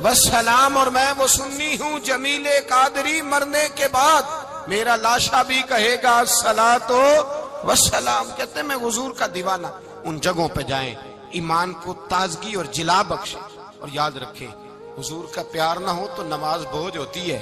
والسلام، اور میں وہ سنی ہوں جمیل قادری مرنے کے بعد میرا لاشا بھی کہے گا الصلاۃ والسلام۔ کہتے ہیں میں حضور کا دیوانہ۔ ان جگہوں پہ جائیں، ایمان کو تازگی اور جلا بخشے، اور یاد رکھیں حضور کا پیار نہ ہو تو نماز بوجھ ہوتی ہے،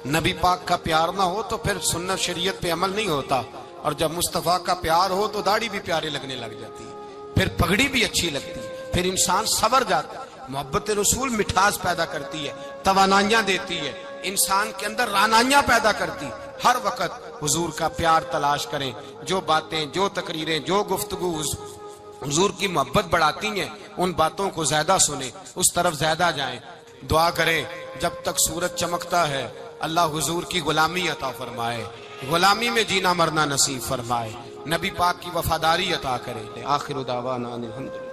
نبی پاک کا پیار نہ ہو تو پھر سنت شریعت پہ عمل نہیں ہوتا، اور جب مصطفیٰ کا پیار ہو تو داڑھی بھی پیارے لگنے لگ جاتی ہے، پھر پگڑی بھی اچھی لگتی ہے، پھر انسان سنور جاتا ہے۔ محبت رسول مٹھاس پیدا کرتی ہے، توانائیاں دیتی ہے، انسان کے اندر رانائیاں پیدا کرتی۔ ہر وقت حضور کا پیار تلاش کریں، جو باتیں، جو تقریریں، جو گفتگو حضور کی محبت بڑھاتی ہیں ان باتوں کو زیادہ سنیں، اس طرف زیادہ جائیں۔ دعا کریں جب تک سورج چمکتا ہے اللہ حضور کی غلامی عطا فرمائے، غلامی میں جینا مرنا نصیب فرمائے، نبی پاک کی وفاداری عطا کرے۔ آخر دعوانا الحمدللہ۔